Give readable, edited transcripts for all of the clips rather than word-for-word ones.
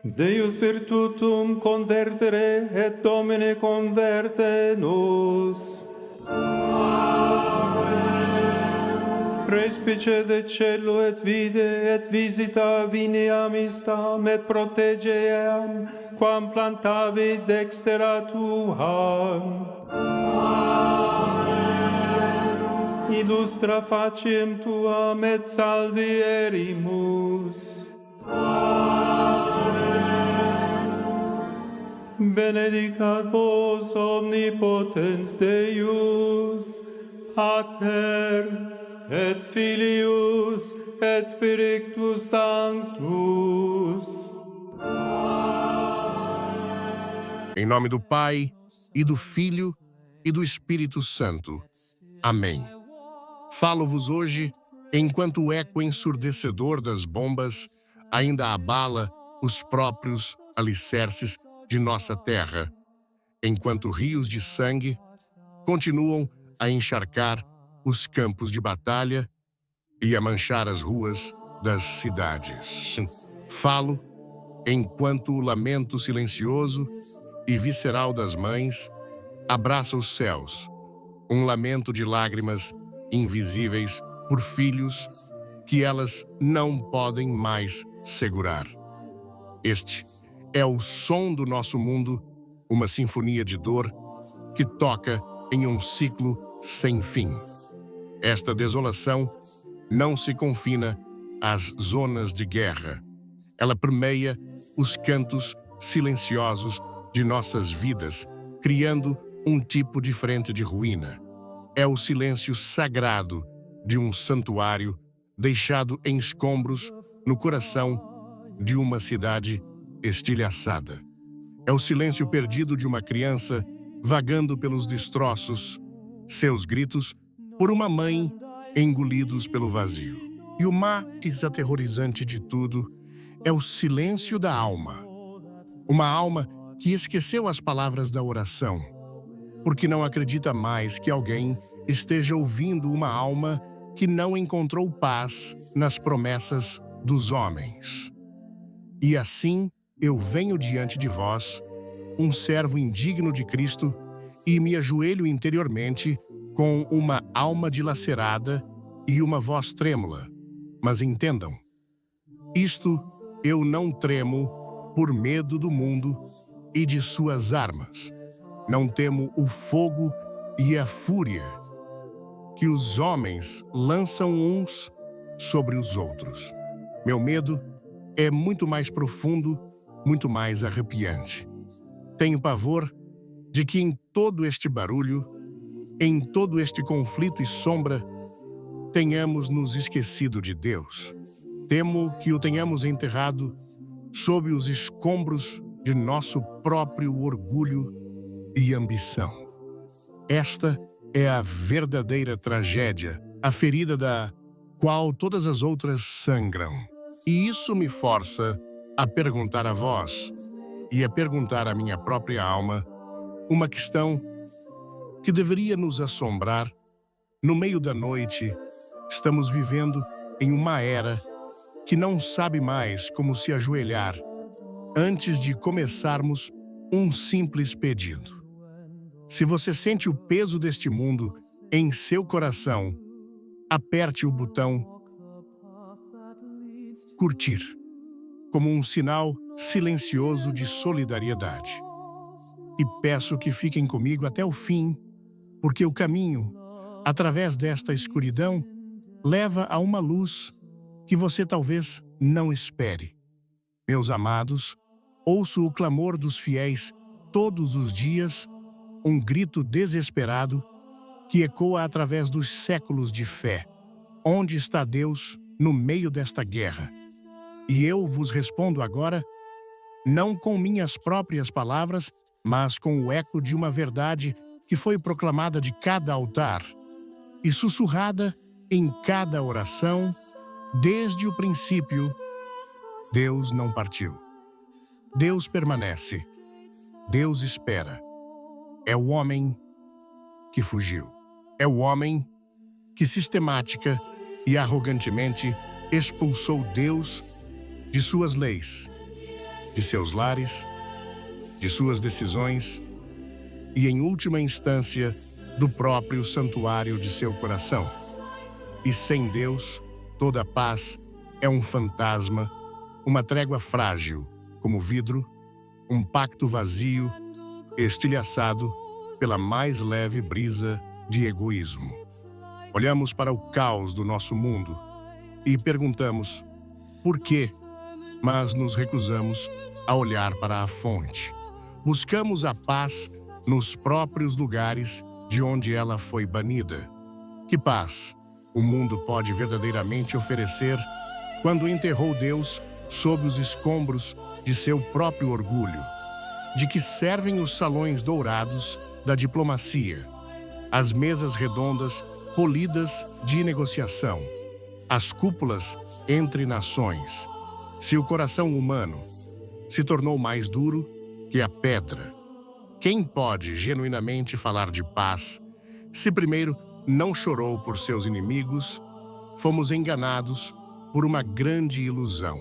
Deus virtutum convertere et Domine converte nos. Amen. Respice de cielo et vide et visita vineam istam et protegeam quam plantavit dextera tuam. Amen. Illustra faciem tuam et salvierimus. Benedicat vos omnipotens Deus, Pater et Filius et Spiritus Sanctus. Em nome do Pai, e do Filho, e do Espírito Santo. Amém. Falo-vos hoje, enquanto o eco ensurdecedor das bombas ainda abala os próprios alicerces de nossa terra, enquanto rios de sangue continuam a encharcar os campos de batalha e a manchar as ruas das cidades. Falo enquanto o lamento silencioso e visceral das mães abraça os céus, um lamento de lágrimas invisíveis por filhos que elas não podem mais segurar. Este é o som do nosso mundo, uma sinfonia de dor que toca em um ciclo sem fim. Esta desolação não se confina às zonas de guerra. Ela permeia os cantos silenciosos de nossas vidas, criando um tipo diferente de ruína. É o silêncio sagrado de um santuário deixado em escombros no coração de uma cidade estilhaçada. É o silêncio perdido de uma criança vagando pelos destroços, seus gritos por uma mãe engolidos pelo vazio. E o mais aterrorizante de tudo é o silêncio da alma. Uma alma que esqueceu as palavras da oração, porque não acredita mais que alguém esteja ouvindo uma alma que não encontrou paz nas promessas dos homens. E assim eu venho diante de vós, um servo indigno de Cristo, e me ajoelho interiormente com uma alma dilacerada e uma voz trêmula. Mas entendam, isto eu não tremo por medo do mundo e de suas armas. Não temo o fogo e a fúria que os homens lançam uns sobre os outros. Meu medo é muito mais profundo, muito mais arrepiante. Tenho pavor de que em todo este barulho, em todo este conflito e sombra, tenhamos nos esquecido de Deus. Temo que o tenhamos enterrado sob os escombros de nosso próprio orgulho e ambição. Esta é a verdadeira tragédia, a ferida da qual todas as outras sangram. E isso me força a perguntar a vós e a perguntar à minha própria alma uma questão que deveria nos assombrar. No meio da noite, estamos vivendo em uma era que não sabe mais como se ajoelhar antes de começarmos um simples pedido. Se você sente o peso deste mundo em seu coração, aperte o botão curtir, como um sinal silencioso de solidariedade. E peço que fiquem comigo até o fim, porque o caminho, através desta escuridão, leva a uma luz que você talvez não espere. Meus amados, ouço o clamor dos fiéis todos os dias, um grito desesperado que ecoa através dos séculos de fé. Onde está Deus no meio desta guerra? E eu vos respondo agora, não com minhas próprias palavras, mas com o eco de uma verdade que foi proclamada de cada altar e sussurrada em cada oração desde o princípio. Deus não partiu. Deus permanece. Deus espera. É o homem que fugiu. É o homem que sistemática e arrogantemente expulsou Deus de suas leis, de seus lares, de suas decisões e, em última instância, do próprio santuário de seu coração. E sem Deus, toda paz é um fantasma, uma trégua frágil, como vidro, um pacto vazio, estilhaçado pela mais leve brisa de egoísmo. Olhamos para o caos do nosso mundo e perguntamos por quê, mas nos recusamos a olhar para a fonte. Buscamos a paz nos próprios lugares de onde ela foi banida. Que paz o mundo pode verdadeiramente oferecer quando enterrou Deus sob os escombros de seu próprio orgulho? De que servem os salões dourados da diplomacia, as mesas redondas polidas de negociação, as cúpulas entre nações, se o coração humano se tornou mais duro que a pedra? Quem pode genuinamente falar de paz se primeiro não chorou por seus inimigos? Fomos enganados por uma grande ilusão.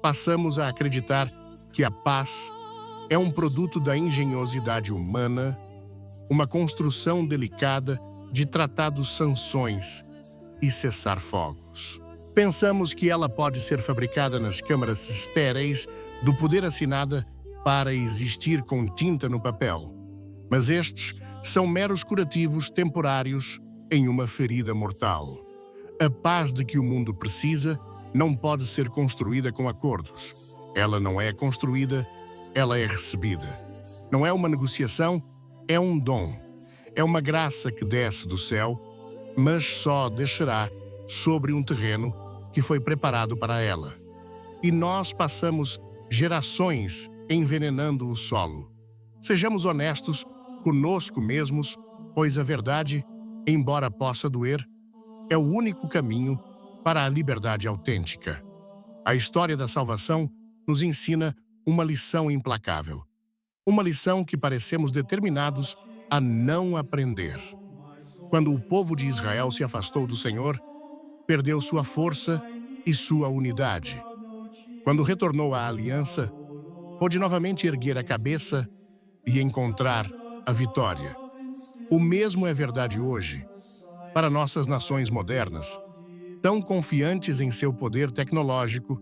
Passamos a acreditar que a paz é um produto da engenhosidade humana, uma construção delicada de tratados sanções e cessar-fogos. Pensamos que ela pode ser fabricada nas câmaras estéreis do poder, assinada para existir com tinta no papel. Mas estes são meros curativos temporários em uma ferida mortal. A paz de que o mundo precisa não pode ser construída com acordos. Ela não é construída, ela é recebida. Não é uma negociação, é um dom. É uma graça que desce do céu, mas só descerá sobre um terreno que foi preparado para ela. E nós passamos gerações envenenando o solo. Sejamos honestos conosco mesmos, pois a verdade, embora possa doer, é o único caminho para a liberdade autêntica. A história da salvação nos ensina uma lição implacável. Uma lição que parecemos determinados a não aprender. Quando o povo de Israel se afastou do Senhor, perdeu sua força e sua unidade. Quando retornou à aliança, pôde novamente erguer a cabeça e encontrar a vitória. O mesmo é verdade hoje para nossas nações modernas, tão confiantes em seu poder tecnológico,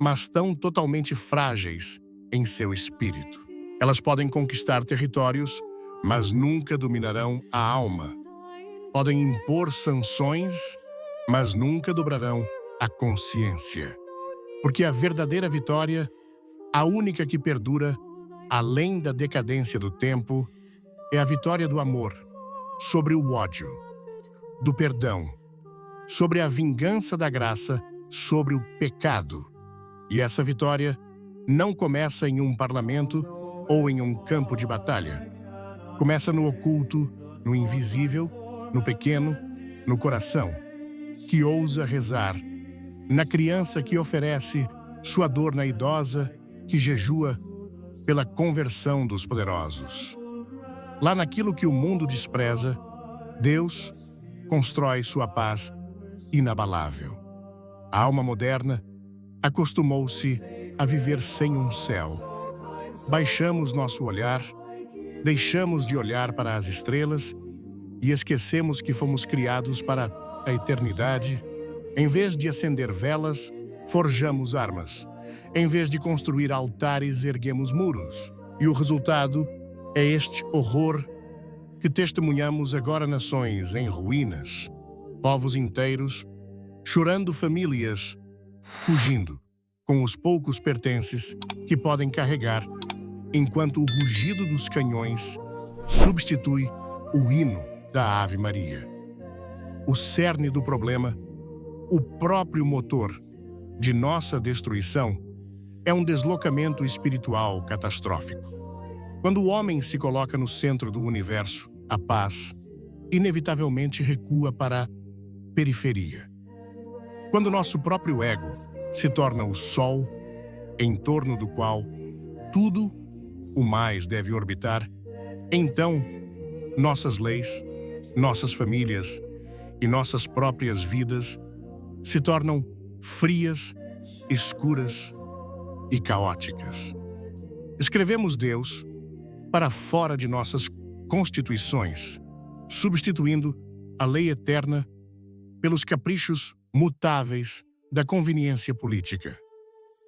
mas tão totalmente frágeis em seu espírito. Elas podem conquistar territórios, mas nunca dominarão a alma. Podem impor sanções, mas nunca dobrarão a consciência. Porque a verdadeira vitória, a única que perdura, além da decadência do tempo, é a vitória do amor sobre o ódio, do perdão, sobre a vingança da graça, sobre o pecado. E essa vitória não começa em um parlamento ou em um campo de batalha. Começa no oculto, no invisível, no pequeno, no coração, que ousa rezar, na criança que oferece sua dor na idosa, que jejua pela conversão dos poderosos. Lá naquilo que o mundo despreza, Deus constrói sua paz inabalável. A alma moderna acostumou-se a viver sem um céu. Baixamos nosso olhar, deixamos de olhar para as estrelas e esquecemos que fomos criados para a eternidade. Em vez de acender velas, forjamos armas. Em vez de construir altares, erguemos muros. E o resultado é este horror que testemunhamos agora: nações em ruínas, povos inteiros, chorando, famílias fugindo, com os poucos pertences que podem carregar, enquanto o rugido dos canhões substitui o hino da Ave Maria. O cerne do problema, o próprio motor de nossa destruição, é um deslocamento espiritual catastrófico. Quando o homem se coloca no centro do universo, a paz inevitavelmente recua para a periferia. Quando nosso próprio ego se torna o sol em torno do qual tudo o mais deve orbitar, então nossas leis, nossas famílias e nossas próprias vidas se tornam frias escuras e caóticas. Escrevemos Deus para fora de nossas constituições, substituindo a lei eterna pelos caprichos mutáveis da conveniência política.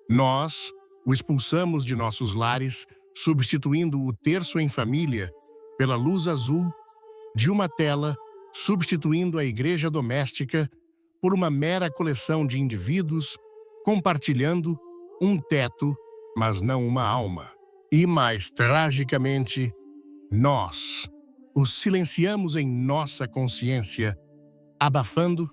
Nós o expulsamos de nossos lares, substituindo o terço em família pela luz azul de uma tela, substituindo a igreja doméstica por uma mera coleção de indivíduos compartilhando um teto, mas não uma alma. E mais tragicamente, nós os silenciamos em nossa consciência, abafando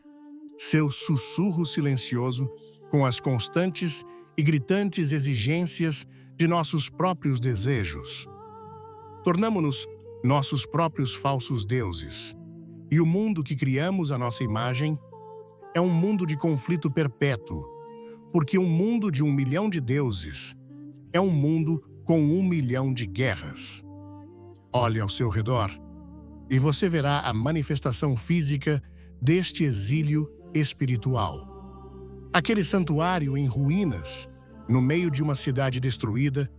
seu sussurro silencioso com as constantes e gritantes exigências de nossos próprios desejos. Tornamo-nos nossos próprios falsos deuses, e o mundo que criamos à nossa imagem é um mundo de conflito perpétuo, porque um mundo de 1 milhão de deuses é um mundo com 1 milhão de guerras. Olhe ao seu redor e você verá a manifestação física deste exílio espiritual. Aquele santuário em ruínas, no meio de uma cidade destruída,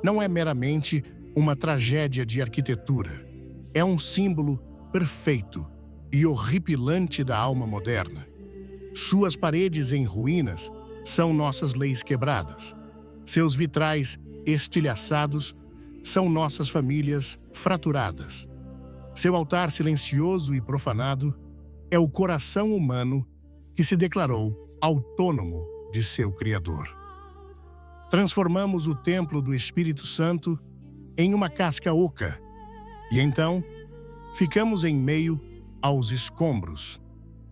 não é meramente uma tragédia de arquitetura. É um símbolo perfeito e horripilante da alma moderna. Suas paredes em ruínas são nossas leis quebradas. Seus vitrais estilhaçados são nossas famílias fraturadas. Seu altar silencioso e profanado é o coração humano que se declarou autônomo de seu Criador. Transformamos o templo do Espírito Santo em uma casca oca, e então ficamos em meio aos escombros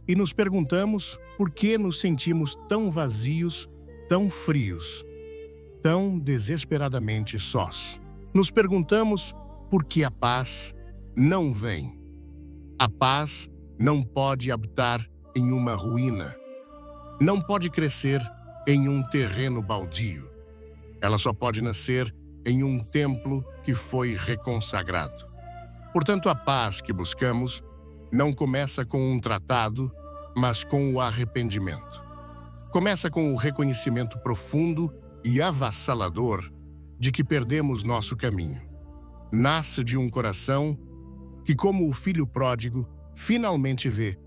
e nos perguntamos por que nos sentimos tão vazios, tão frios, tão desesperadamente sós. Nos perguntamos por que a paz não vem. A paz não pode habitar em uma ruína. Não pode crescer em um terreno baldio. Ela só pode nascer em um templo que foi reconsagrado. Portanto, a paz que buscamos não começa com um tratado, mas com o arrependimento. Começa com o reconhecimento profundo e avassalador de que perdemos nosso caminho. Nasce de um coração que, como o filho pródigo, finalmente vê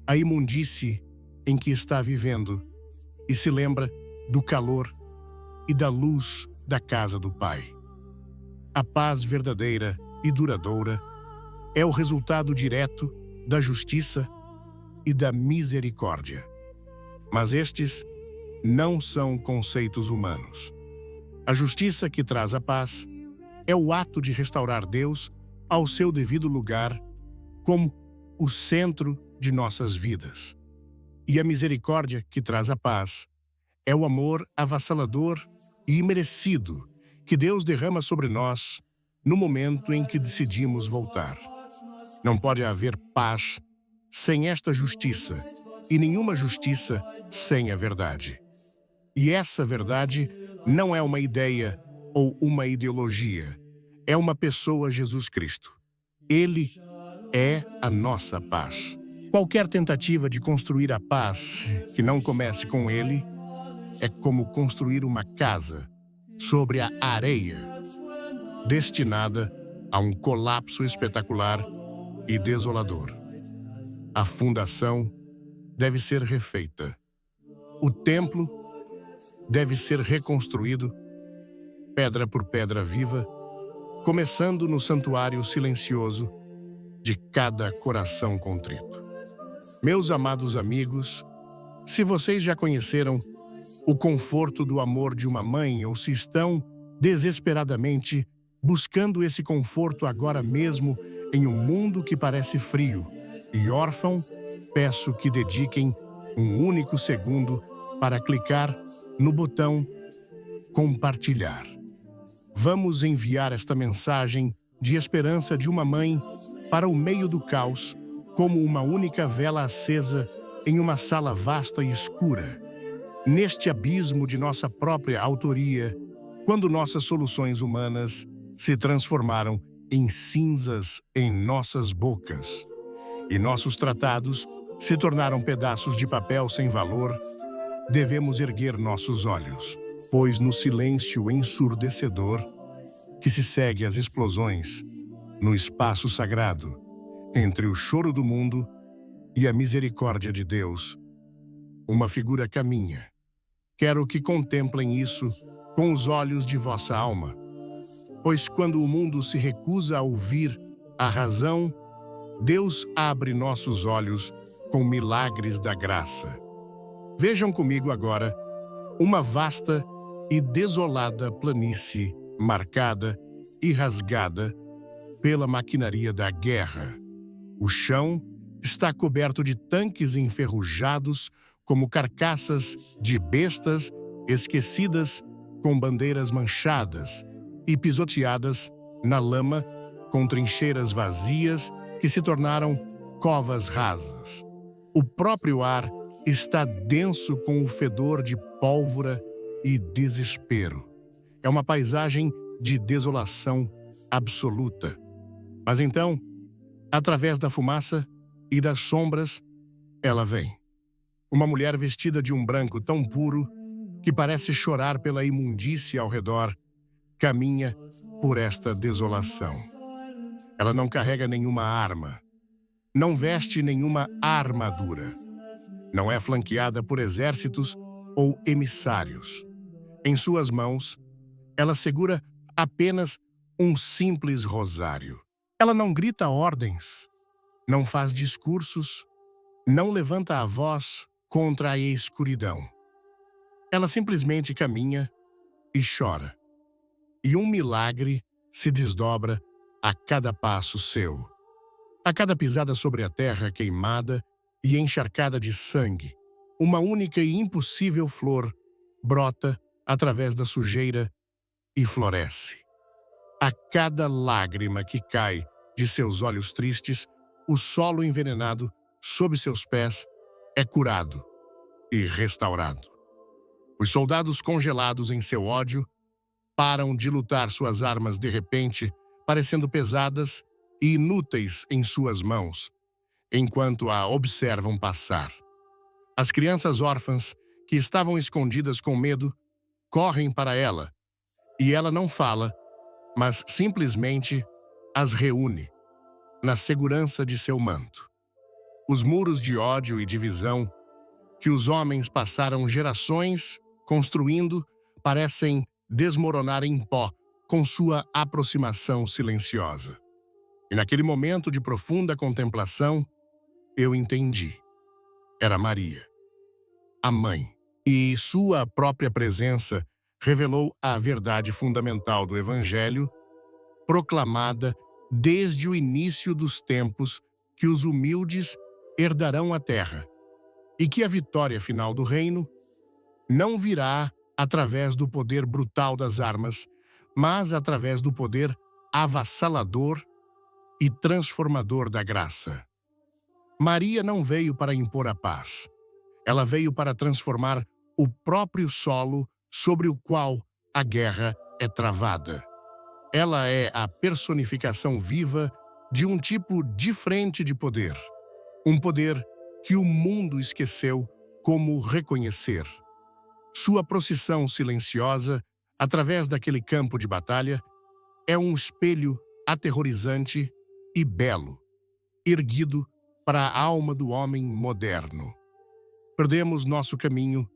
a imundície em que está vivendo e se lembra do calor e da luz da casa do Pai. A paz verdadeira e duradoura é o resultado direto da justiça e da misericórdia. Mas estes não são conceitos humanos. A justiça que traz a paz é o ato de restaurar Deus ao seu devido lugar como o centro de nossas vidas. E a misericórdia que traz a paz é o amor avassalador e imerecido que Deus derrama sobre nós no momento em que decidimos voltar. Não pode haver paz sem esta justiça e nenhuma justiça sem a verdade. E essa verdade não é uma ideia ou uma ideologia, é uma pessoa, Jesus Cristo. Ele é a nossa paz. Qualquer tentativa de construir a paz que não comece com Ele é como construir uma casa sobre a areia, destinada a um colapso espetacular e desolador. A fundação deve ser refeita. O templo deve ser reconstruído, pedra por pedra viva, começando no santuário silencioso de cada coração contrito. Meus amados amigos, se vocês já conheceram o conforto do amor de uma mãe ou se estão desesperadamente buscando esse conforto agora mesmo em um mundo que parece frio e órfão, peço que dediquem um único segundo para clicar no botão compartilhar. Vamos enviar esta mensagem de esperança de uma mãe para o meio do caos, como uma única vela acesa em uma sala vasta e escura. Neste abismo de nossa própria autoria, quando nossas soluções humanas se transformaram em cinzas em nossas bocas e nossos tratados se tornaram pedaços de papel sem valor, devemos erguer nossos olhos, pois no silêncio ensurdecedor que se segue às explosões, no espaço sagrado, entre o choro do mundo e a misericórdia de Deus, uma figura caminha. Quero que contemplem isso com os olhos de vossa alma, pois quando o mundo se recusa a ouvir a razão, Deus abre nossos olhos com milagres da graça. Vejam comigo agora uma vasta e desolada planície marcada e rasgada pela maquinaria da guerra. O chão está coberto de tanques enferrujados como carcaças de bestas esquecidas com bandeiras manchadas e pisoteadas na lama com trincheiras vazias que se tornaram covas rasas. O próprio ar está denso com o fedor de pólvora e desespero. É uma paisagem de desolação absoluta. Mas então, através da fumaça e das sombras, ela vem. Uma mulher vestida de um branco tão puro que parece chorar pela imundícia ao redor, caminha por esta desolação. Ela não carrega nenhuma arma, não veste nenhuma armadura, não é flanqueada por exércitos ou emissários. Em suas mãos, ela segura apenas um simples rosário. Ela não grita ordens, não faz discursos, não levanta a voz contra a escuridão. Ela simplesmente caminha e chora. E um milagre se desdobra a cada passo seu. A cada pisada sobre a terra queimada e encharcada de sangue, uma única e impossível flor brota através da sujeira e floresce. A cada lágrima que cai de seus olhos tristes, o solo envenenado sob seus pés é curado e restaurado. Os soldados congelados em seu ódio param de lutar suas armas de repente, parecendo pesadas e inúteis em suas mãos, enquanto a observam passar. As crianças órfãs, que estavam escondidas com medo, correm para ela, e ela não fala, mas simplesmente as reúne, na segurança de seu manto. Os muros de ódio e divisão que os homens passaram gerações construindo parecem desmoronar em pó com sua aproximação silenciosa. E naquele momento de profunda contemplação, eu entendi. Era Maria, a mãe, e sua própria presença revelou a verdade fundamental do Evangelho, proclamada desde o início dos tempos, que os humildes herdarão a terra e que a vitória final do reino não virá através do poder brutal das armas, mas através do poder avassalador e transformador da graça. Maria não veio para impor a paz. Ela veio para transformar o próprio solo sobre o qual a guerra é travada. Ela é a personificação viva de um tipo diferente de poder. Um poder que o mundo esqueceu como reconhecer. Sua procissão silenciosa, através daquele campo de batalha, é um espelho aterrorizante e belo, erguido para a alma do homem moderno. Perdemos nosso caminho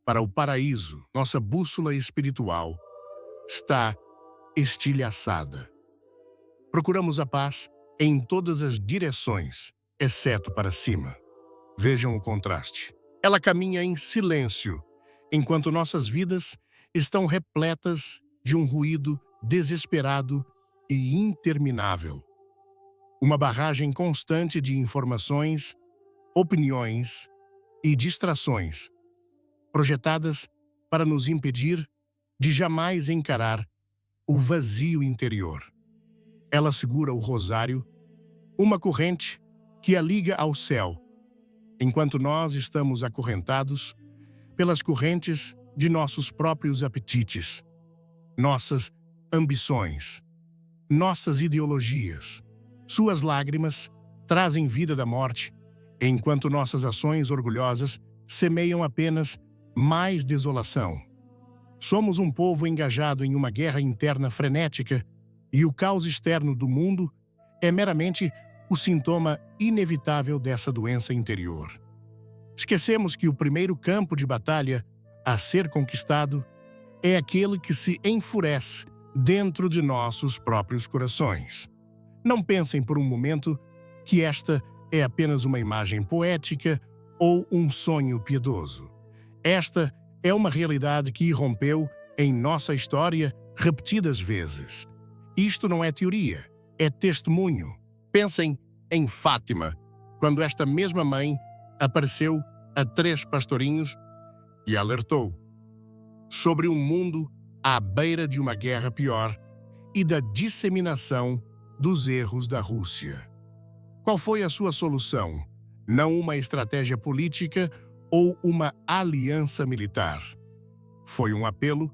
para o paraíso, nossa bússola espiritual está estilhaçada. Procuramos a paz em todas as direções, exceto para cima. Vejam o contraste. Ela caminha em silêncio, enquanto nossas vidas estão repletas de um ruído desesperado e interminável. Uma barragem constante de informações, opiniões e distrações, projetadas para nos impedir de jamais encarar o vazio interior. Ela segura o rosário, uma corrente que a liga ao céu, enquanto nós estamos acorrentados pelas correntes de nossos próprios apetites, nossas ambições, nossas ideologias. Suas lágrimas trazem vida da morte, enquanto nossas ações orgulhosas semeiam apenas mais desolação. Somos um povo engajado em uma guerra interna frenética e o caos externo do mundo é meramente o sintoma inevitável dessa doença interior. Esquecemos que o primeiro campo de batalha a ser conquistado é aquele que se enfurece dentro de nossos próprios corações. Não pensem por um momento que esta é apenas uma imagem poética ou um sonho piedoso. Esta é uma realidade que irrompeu em nossa história repetidas vezes. Isto não é teoria, é testemunho. Pensem em Fátima, quando esta mesma mãe apareceu a 3 pastorinhos e alertou sobre um mundo à beira de uma guerra pior e da disseminação dos erros da Rússia. Qual foi a sua solução? Não uma estratégia política ou uma aliança militar. Foi um apelo,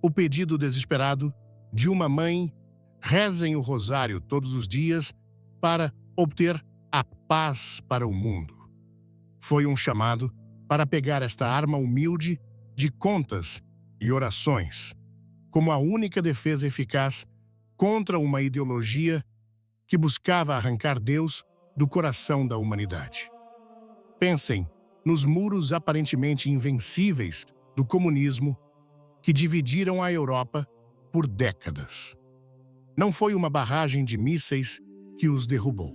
o pedido desesperado de uma mãe: rezem o rosário todos os dias para obter a paz para o mundo. Foi um chamado para pegar esta arma humilde de contas e orações como a única defesa eficaz contra uma ideologia que buscava arrancar Deus do coração da humanidade. Pensem nos muros aparentemente invencíveis do comunismo que dividiram a Europa por décadas. Não foi uma barragem de mísseis que os derrubou.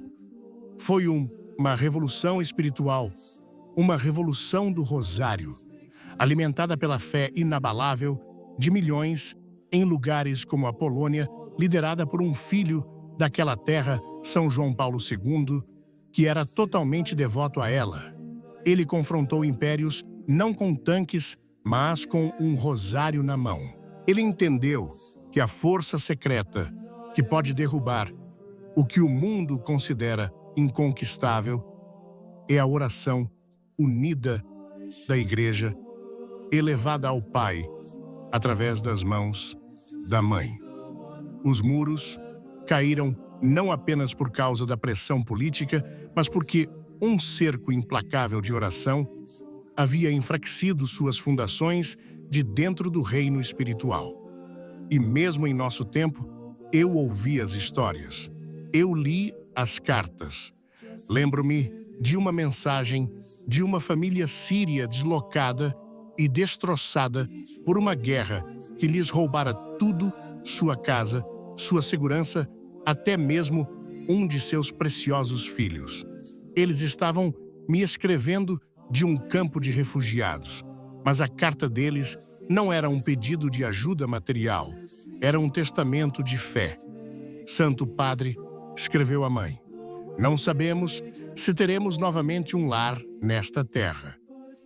Foi uma revolução espiritual, uma revolução do rosário, alimentada pela fé inabalável de milhões em lugares como a Polônia, liderada por um filho daquela terra, São João Paulo II, que era totalmente devoto a ela. Ele confrontou impérios não com tanques, mas com um rosário na mão. Ele entendeu que a força secreta que pode derrubar o que o mundo considera inconquistável é a oração unida da Igreja, elevada ao Pai através das mãos da Mãe. Os muros caíram não apenas por causa da pressão política, mas porque um cerco implacável de oração havia enfraquecido suas fundações de dentro do reino espiritual. E mesmo em nosso tempo, eu ouvi as histórias. Eu li as cartas. Lembro-me de uma mensagem de uma família síria deslocada e destroçada por uma guerra que lhes roubara tudo, sua casa, sua segurança, até mesmo um de seus preciosos filhos. Eles estavam me escrevendo de um campo de refugiados, mas a carta deles não era um pedido de ajuda material, era um testamento de fé. Santo Padre, escreveu a mãe, não sabemos se teremos novamente um lar nesta terra,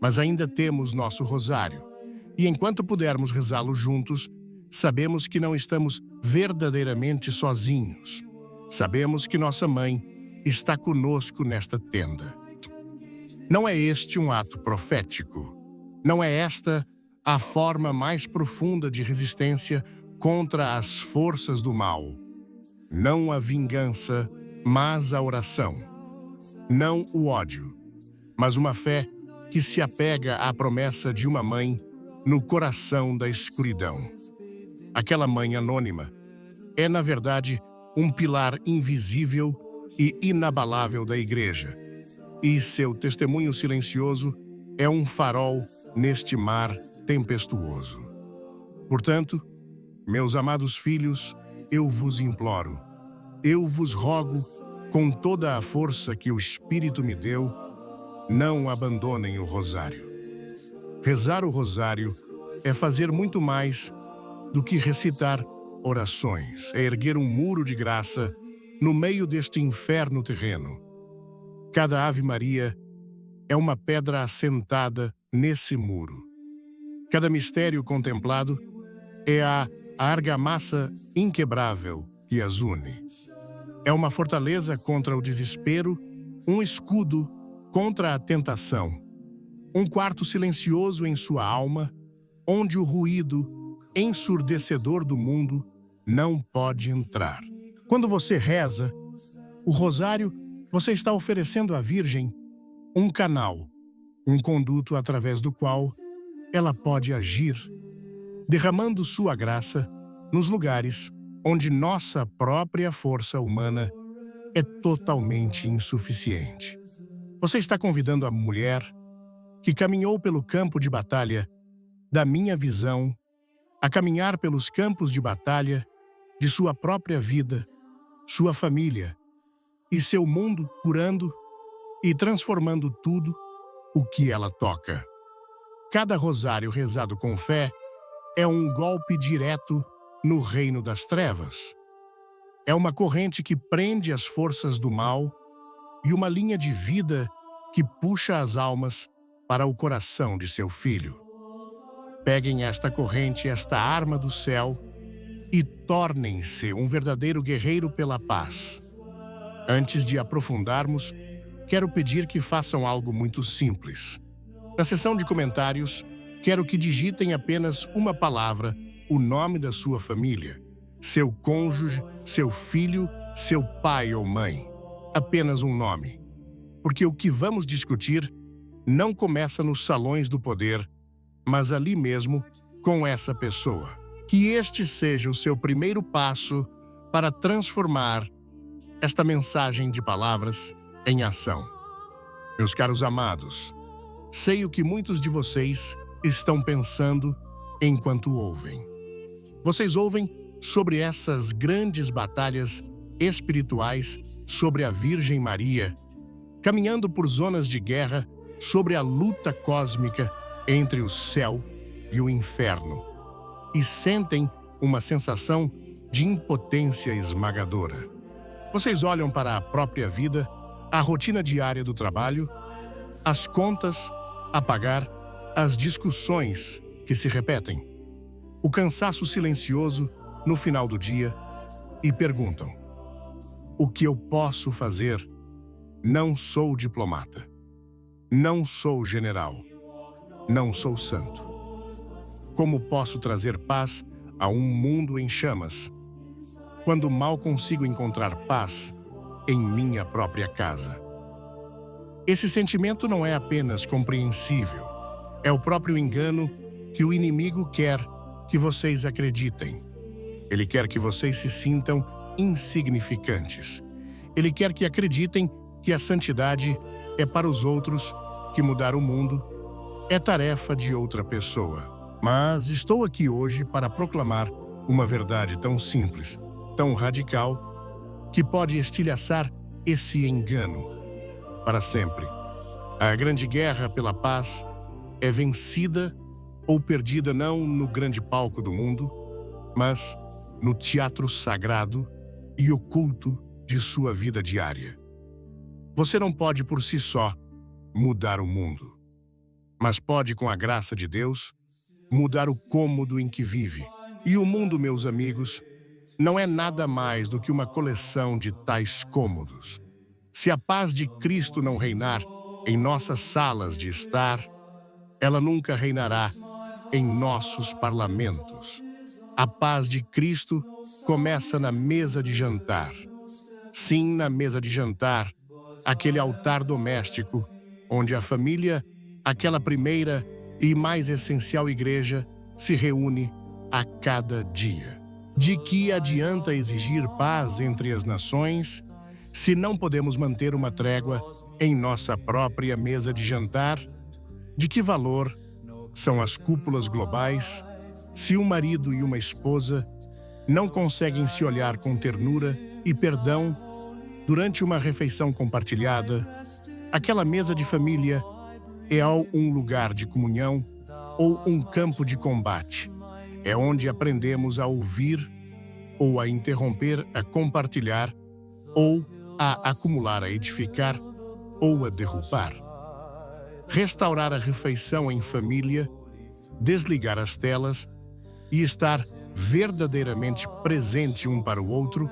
mas ainda temos nosso rosário. E enquanto pudermos rezá-lo juntos, sabemos que não estamos verdadeiramente sozinhos. Sabemos que nossa mãe está conosco nesta tenda. Não é este um ato profético? Não é esta a forma mais profunda de resistência contra as forças do mal? Não a vingança, mas a oração. Não o ódio, mas uma fé que se apega à promessa de uma mãe no coração da escuridão. Aquela mãe anônima é, na verdade, um pilar invisível e inabalável da Igreja, e seu testemunho silencioso é um farol neste mar tempestuoso. Portanto, meus amados filhos, eu vos imploro, eu vos rogo, com toda a força que o Espírito me deu, não abandonem o rosário. Rezar o rosário é fazer muito mais do que recitar orações, é erguer um muro de graça no meio deste inferno terreno. Cada Ave Maria é uma pedra assentada nesse muro. Cada mistério contemplado é a argamassa inquebrável que as une. É uma fortaleza contra o desespero, um escudo contra a tentação, um quarto silencioso em sua alma, onde o ruído ensurdecedor do mundo não pode entrar. Quando você reza o rosário, você está oferecendo à Virgem um canal, um conduto através do qual ela pode agir, derramando sua graça nos lugares onde nossa própria força humana é totalmente insuficiente. Você está convidando a mulher que caminhou pelo campo de batalha da minha visão a caminhar pelos campos de batalha de sua própria vida, sua família e seu mundo, curando e transformando tudo o que ela toca. Cada rosário rezado com fé é um golpe direto no reino das trevas. É uma corrente que prende as forças do mal e uma linha de vida que puxa as almas para o coração de seu filho. Peguem esta corrente, esta arma do céu, e tornem-se um verdadeiro guerreiro pela paz. Antes de aprofundarmos, quero pedir que façam algo muito simples. Na seção de comentários, quero que digitem apenas uma palavra, o nome da sua família, seu cônjuge, seu filho, seu pai ou mãe. Apenas um nome. Porque o que vamos discutir não começa nos salões do poder, mas ali mesmo, com essa pessoa. Que este seja o seu primeiro passo para transformar esta mensagem de palavras em ação. Meus caros amados, sei o que muitos de vocês estão pensando enquanto ouvem. Vocês ouvem sobre essas grandes batalhas espirituais, sobre a Virgem Maria, caminhando por zonas de guerra, sobre a luta cósmica entre o céu e o inferno, e sentem uma sensação de impotência esmagadora. Vocês olham para a própria vida, a rotina diária do trabalho, as contas a pagar, as discussões que se repetem, o cansaço silencioso no final do dia e perguntam: o que eu posso fazer? Não sou diplomata. Não sou general. Não sou santo. Como posso trazer paz a um mundo em chamas, quando mal consigo encontrar paz em minha própria casa? Esse sentimento não é apenas compreensível, é o próprio engano que o inimigo quer que vocês acreditem. Ele quer que vocês se sintam insignificantes. Ele quer que acreditem que a santidade é para os outros, que mudar o mundo é tarefa de outra pessoa. Mas estou aqui hoje para proclamar uma verdade tão simples, tão radical, que pode estilhaçar esse engano para sempre. A grande guerra pela paz é vencida ou perdida não no grande palco do mundo, mas no teatro sagrado e oculto de sua vida diária. Você não pode por si só mudar o mundo, mas pode, com a graça de Deus, mudar o cômodo em que vive. E o mundo, meus amigos, não é nada mais do que uma coleção de tais cômodos. Se a paz de Cristo não reinar em nossas salas de estar, ela nunca reinará em nossos parlamentos. A paz de Cristo começa na mesa de jantar. Sim, na mesa de jantar, aquele altar doméstico, onde a família, aquela primeira e mais essencial igreja, se reúne a cada dia. De que adianta exigir paz entre as nações se não podemos manter uma trégua em nossa própria mesa de jantar? De que valor são as cúpulas globais se um marido e uma esposa não conseguem se olhar com ternura e perdão durante uma refeição compartilhada? Aquela mesa de família é ou um lugar de comunhão ou um campo de combate. É onde aprendemos a ouvir ou a interromper, a compartilhar ou a acumular, a edificar ou a derrubar. Restaurar a refeição em família, desligar as telas e estar verdadeiramente presente um para o outro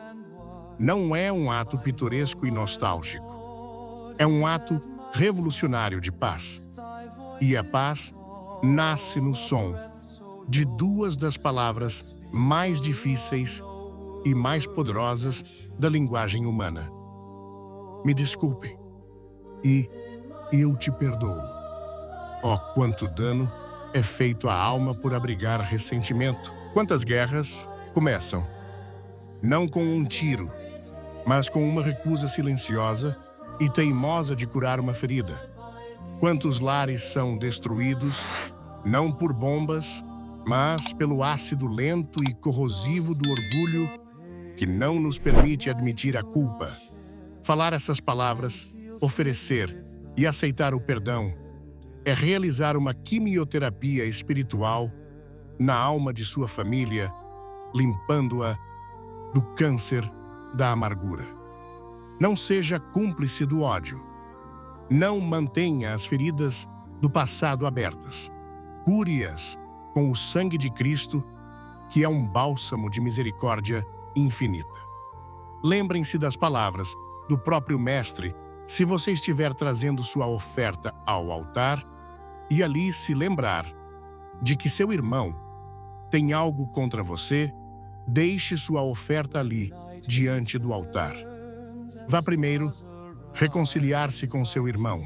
não é um ato pitoresco e nostálgico. É um ato revolucionário de paz. E a paz nasce no som de duas das palavras mais difíceis e mais poderosas da linguagem humana: me desculpe e eu te perdoo. Oh, quanto dano é feito a alma por abrigar ressentimento. Quantas guerras começam? Não com um tiro, mas com uma recusa silenciosa e teimosa de curar uma ferida. Quantos lares são destruídos, não por bombas, mas pelo ácido lento e corrosivo do orgulho que não nos permite admitir a culpa. Falar essas palavras, oferecer e aceitar o perdão é realizar uma quimioterapia espiritual na alma de sua família, limpando-a do câncer da amargura. Não seja cúmplice do ódio. Não mantenha as feridas do passado abertas. Cure-as com o sangue de Cristo, que é um bálsamo de misericórdia infinita. Lembrem-se das palavras do próprio Mestre se você estiver trazendo sua oferta ao altar e ali se lembrar de que seu irmão tem algo contra você, deixe sua oferta ali, diante do altar. Vá primeiro reconciliar-se com seu irmão.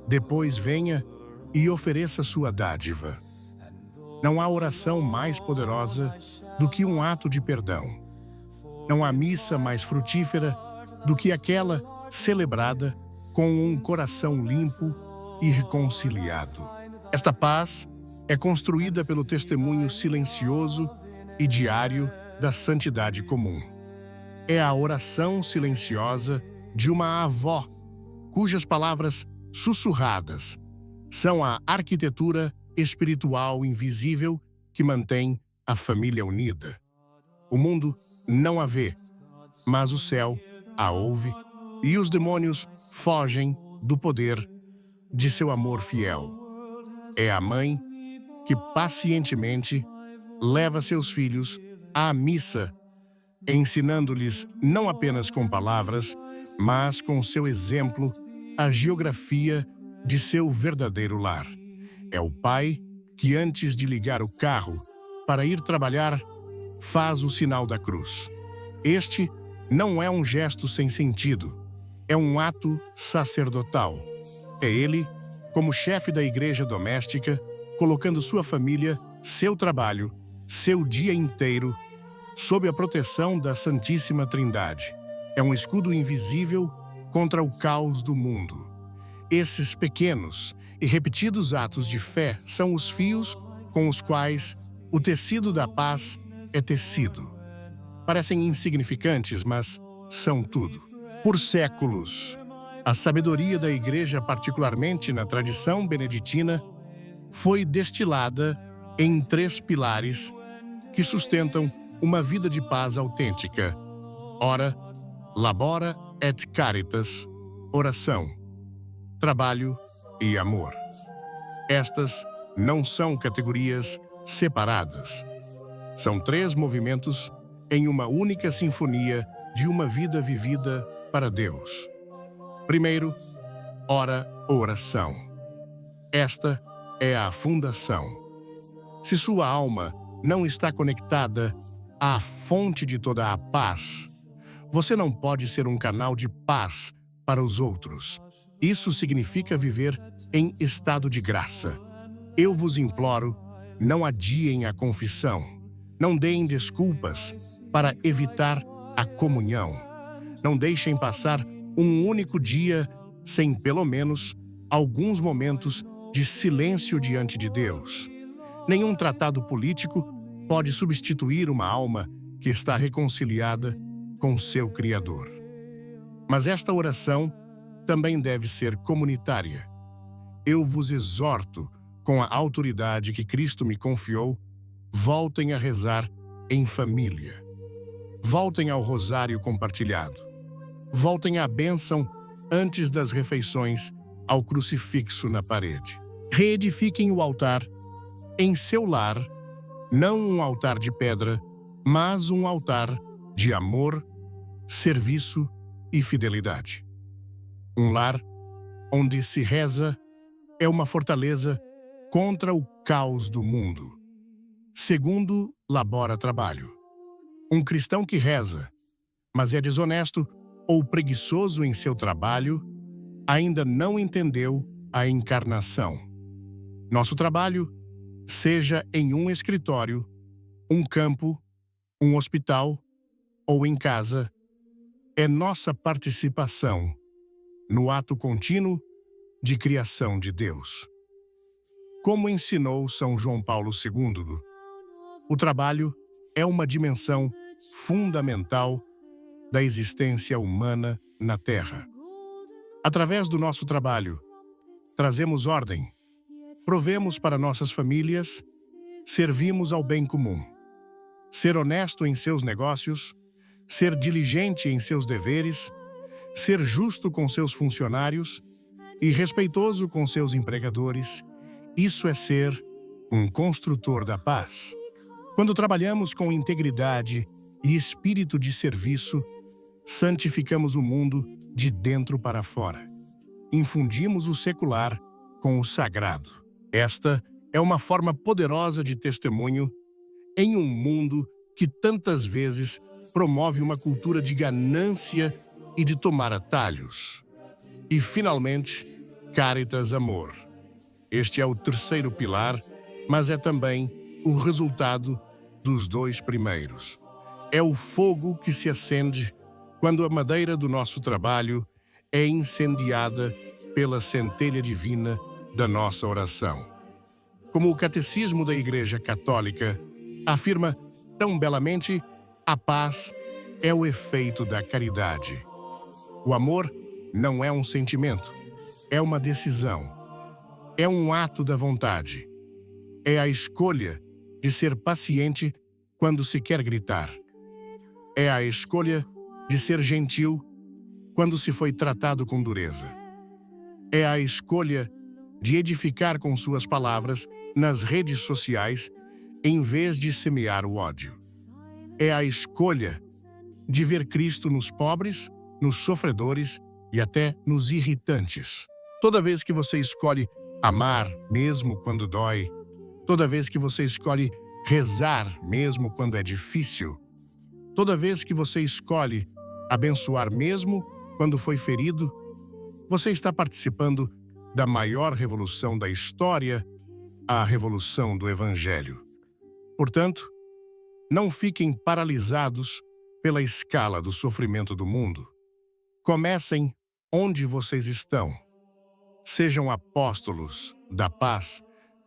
Depois venha e ofereça sua dádiva. Não há oração mais poderosa do que um ato de perdão. Não há missa mais frutífera do que aquela celebrada com um coração limpo e reconciliado. Esta paz é construída pelo testemunho silencioso e diário da santidade comum. É a oração silenciosa de uma avó, cujas palavras sussurradas são a arquitetura espiritual invisível que mantém a família unida. O mundo não a vê, mas o céu a ouve e os demônios fogem do poder de seu amor fiel. É a mãe que pacientemente leva seus filhos à missa, ensinando-lhes não apenas com palavras, mas com seu exemplo a geografia de seu verdadeiro lar. É o pai que, antes de ligar o carro para ir trabalhar, faz o sinal da cruz. Este não é um gesto sem sentido, é um ato sacerdotal. É ele, como chefe da igreja doméstica, colocando sua família, seu trabalho, seu dia inteiro, sob a proteção da Santíssima Trindade. É um escudo invisível contra o caos do mundo. Esses pequenos e repetidos atos de fé são os fios com os quais o tecido da paz é tecido. Parecem insignificantes, mas são tudo. Por séculos, a sabedoria da Igreja, particularmente na tradição beneditina, foi destilada em 3 pilares que sustentam uma vida de paz autêntica. Ora, labora et caritas, oração, trabalho e amor. Estas não são categorias separadas. São 3 movimentos em uma única sinfonia de uma vida vivida para Deus. Primeiro, ora, oração. Esta é a fundação. Se sua alma não está conectada à fonte de toda a paz, você não pode ser um canal de paz para os outros. Isso significa viver em estado de graça. Eu vos imploro, não adiem a confissão. Não deem desculpas para evitar a comunhão. Não deixem passar um único dia sem, pelo menos, alguns momentos de silêncio diante de Deus. Nenhum tratado político pode substituir uma alma que está reconciliada com seu Criador. Mas esta oração também deve ser comunitária. Eu vos exorto, com a autoridade que Cristo me confiou, voltem a rezar em família. Voltem ao rosário compartilhado. Voltem à bênção antes das refeições, ao crucifixo na parede. Reedifiquem o altar em seu lar, não um altar de pedra, mas um altar de amor, serviço e fidelidade. Um lar onde se reza é uma fortaleza contra o caos do mundo. Segundo, labora trabalho. Um cristão que reza, mas é desonesto ou preguiçoso em seu trabalho, ainda não entendeu a encarnação. Nosso trabalho seja em um escritório, um campo, um hospital ou em casa, é nossa participação no ato contínuo de criação de Deus. Como ensinou São João Paulo II, o trabalho é uma dimensão fundamental da existência humana na Terra. Através do nosso trabalho, trazemos ordem, provemos para nossas famílias, servimos ao bem comum. Ser honesto em seus negócios, ser diligente em seus deveres, ser justo com seus funcionários e respeitoso com seus empregadores, isso é ser um construtor da paz. Quando trabalhamos com integridade e espírito de serviço, santificamos o mundo de dentro para fora. Infundimos o secular com o sagrado. Esta é uma forma poderosa de testemunho em um mundo que tantas vezes promove uma cultura de ganância e de tomar atalhos. E, finalmente, Caritas Amor. Este é o terceiro pilar, mas é também o resultado dos dois primeiros. É o fogo que se acende quando a madeira do nosso trabalho é incendiada pela centelha divina da nossa oração. Como o Catecismo da Igreja Católica afirma tão belamente, a paz é o efeito da caridade. O amor não é um sentimento, é uma decisão. É um ato da vontade. É a escolha de ser paciente quando se quer gritar. É a escolha de ser gentil quando se foi tratado com dureza. É a escolha de edificar com suas palavras nas redes sociais em vez de semear o ódio. É a escolha de ver Cristo nos pobres, nos sofredores e até nos irritantes. Toda vez que você escolhe amar mesmo quando dói, toda vez que você escolhe rezar mesmo quando é difícil, toda vez que você escolhe abençoar mesmo quando foi ferido, você está participando da maior revolução da história, a revolução do Evangelho. Portanto, não fiquem paralisados pela escala do sofrimento do mundo. Comecem onde vocês estão. Sejam apóstolos da paz,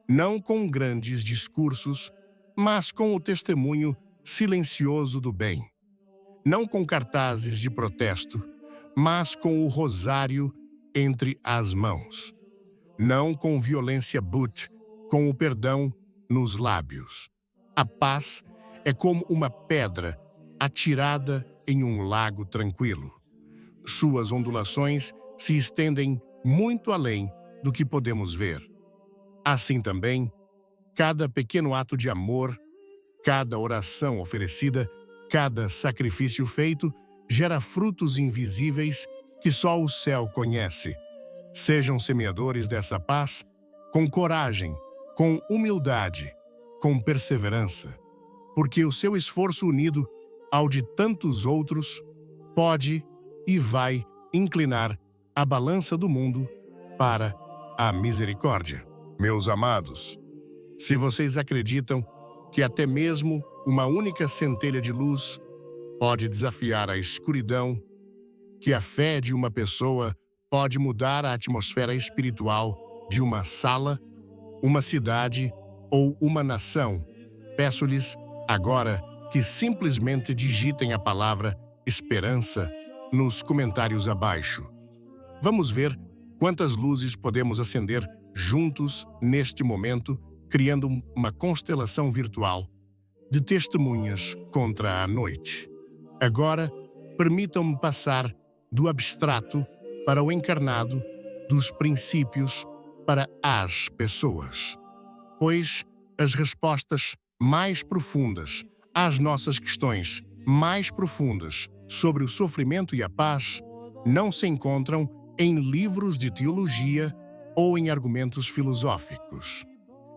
não com grandes discursos, mas com o testemunho silencioso do bem. Não com cartazes de protesto, mas com o rosário entre as mãos. Não com violência but, com o perdão nos lábios. A paz é como uma pedra atirada em um lago tranquilo. Suas ondulações se estendem muito além do que podemos ver. Assim também, cada pequeno ato de amor, cada oração oferecida, cada sacrifício feito, gera frutos invisíveis que só o céu conhece. Sejam semeadores dessa paz com coragem, com humildade, com perseverança, porque o seu esforço unido ao de tantos outros pode e vai inclinar a balança do mundo para a misericórdia. Meus amados, se vocês acreditam que até mesmo uma única centelha de luz pode desafiar a escuridão, que a fé de uma pessoa pode mudar a atmosfera espiritual de uma sala, uma cidade ou uma nação, peço-lhes agora que simplesmente digitem a palavra esperança nos comentários abaixo. Vamos ver quantas luzes podemos acender juntos neste momento, criando uma constelação virtual de testemunhas contra a noite. Agora, permitam-me passar do abstrato para o encarnado, dos princípios para as pessoas. Pois as respostas mais profundas às nossas questões mais profundas sobre o sofrimento e a paz não se encontram em livros de teologia ou em argumentos filosóficos.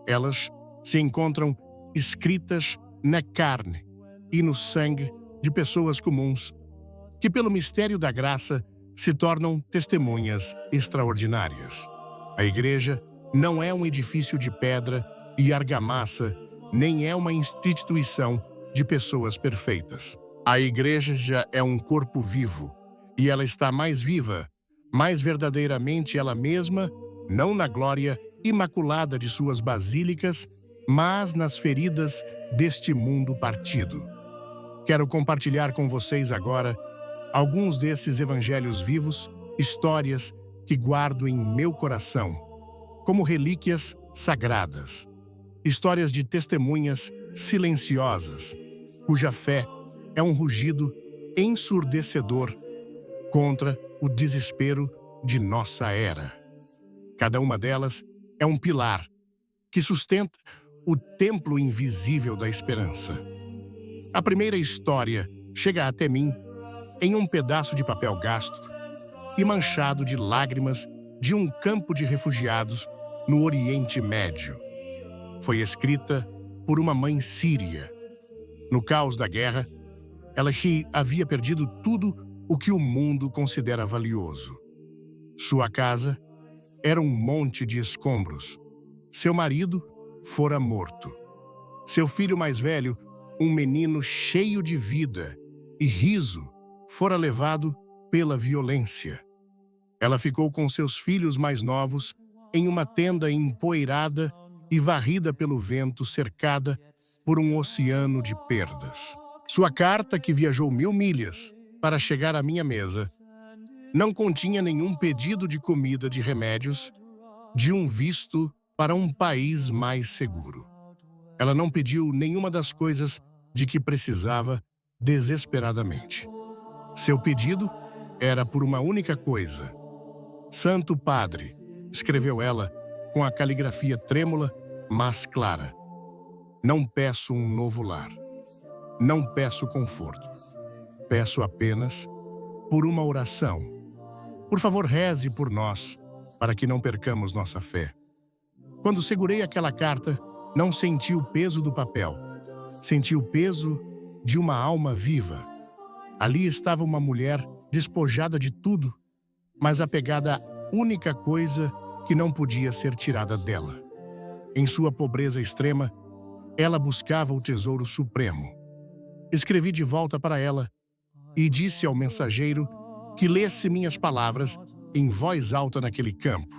Elas se encontram escritas na carne e no sangue de pessoas comuns que, pelo mistério da graça, se tornam testemunhas extraordinárias. A Igreja não é um edifício de pedra e argamassa nem é uma instituição de pessoas perfeitas. A igreja já é um corpo vivo, e ela está mais viva, mais verdadeiramente ela mesma, não na glória imaculada de suas basílicas, mas nas feridas deste mundo partido. Quero compartilhar com vocês agora alguns desses evangelhos vivos, histórias que guardo em meu coração, como relíquias sagradas. Histórias de testemunhas silenciosas, cuja fé é um rugido ensurdecedor contra o desespero de nossa era. Cada uma delas é um pilar que sustenta o templo invisível da esperança. A primeira história chega até mim em um pedaço de papel gasto e manchado de lágrimas de um campo de refugiados no Oriente Médio. Foi escrita por uma mãe síria. No caos da guerra, ela que havia perdido tudo o que o mundo considera valioso. Sua casa era um monte de escombros. Seu marido fora morto. Seu filho mais velho, um menino cheio de vida e riso, fora levado pela violência. Ela ficou com seus filhos mais novos em uma tenda empoeirada e varrida pelo vento, cercada por um oceano de perdas. Sua carta, que viajou 1000 milhas para chegar à minha mesa, não continha nenhum pedido de comida, de remédios, de um visto para um país mais seguro. Ela não pediu nenhuma das coisas de que precisava desesperadamente. Seu pedido era por uma única coisa. Santo Padre, escreveu ela com a caligrafia trêmula, mas clara. Não peço um novo lar. Não peço conforto. Peço apenas por uma oração. Por favor, reze por nós, para que não percamos nossa fé. Quando segurei aquela carta, não senti o peso do papel. Senti o peso de uma alma viva. Ali estava uma mulher despojada de tudo, mas apegada à única coisa que não podia ser tirada dela. Em sua pobreza extrema, ela buscava o tesouro supremo. Escrevi de volta para ela e disse ao mensageiro que lesse minhas palavras em voz alta naquele campo.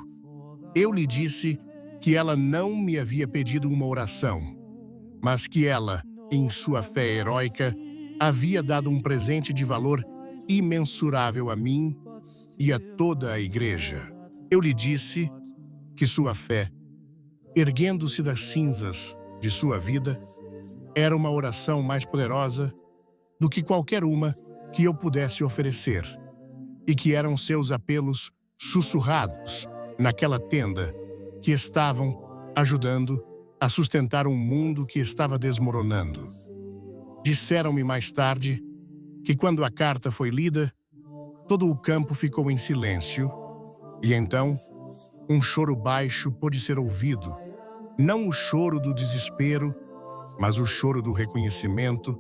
Eu lhe disse que ela não me havia pedido uma oração, mas que ela, em sua fé heróica, havia dado um presente de valor imensurável a mim e a toda a igreja. Eu lhe disse que sua fé, erguendo-se das cinzas de sua vida, era uma oração mais poderosa do que qualquer uma que eu pudesse oferecer, e que eram seus apelos sussurrados naquela tenda que estavam ajudando a sustentar um mundo que estava desmoronando. Disseram-me mais tarde que quando a carta foi lida, todo o campo ficou em silêncio, e então um choro baixo pôde ser ouvido, não o choro do desespero, mas o choro do reconhecimento,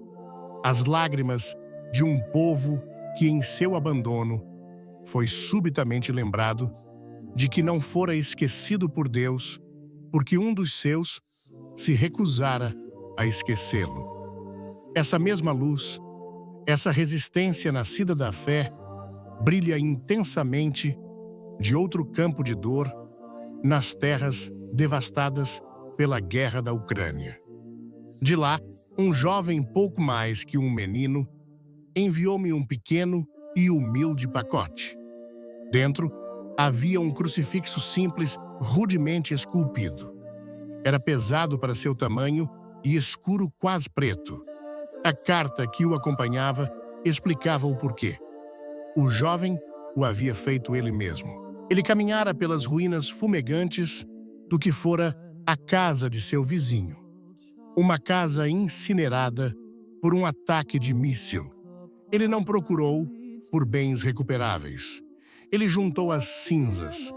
as lágrimas de um povo que em seu abandono foi subitamente lembrado de que não fora esquecido por Deus, porque um dos seus se recusara a esquecê-lo. Essa mesma luz, essa resistência nascida da fé, brilha intensamente de outro campo de dor nas terras devastadas pela guerra da Ucrânia. De lá, um jovem pouco mais que um menino enviou-me um pequeno e humilde pacote. Dentro havia um crucifixo simples, rudemente esculpido. Era pesado para seu tamanho e escuro, quase preto. A carta que o acompanhava explicava o porquê. O jovem o havia feito ele mesmo. Ele caminhara pelas ruínas fumegantes do que fora a casa de seu vizinho. Uma casa incinerada por um ataque de míssil. Ele não procurou por bens recuperáveis. Ele juntou as cinzas.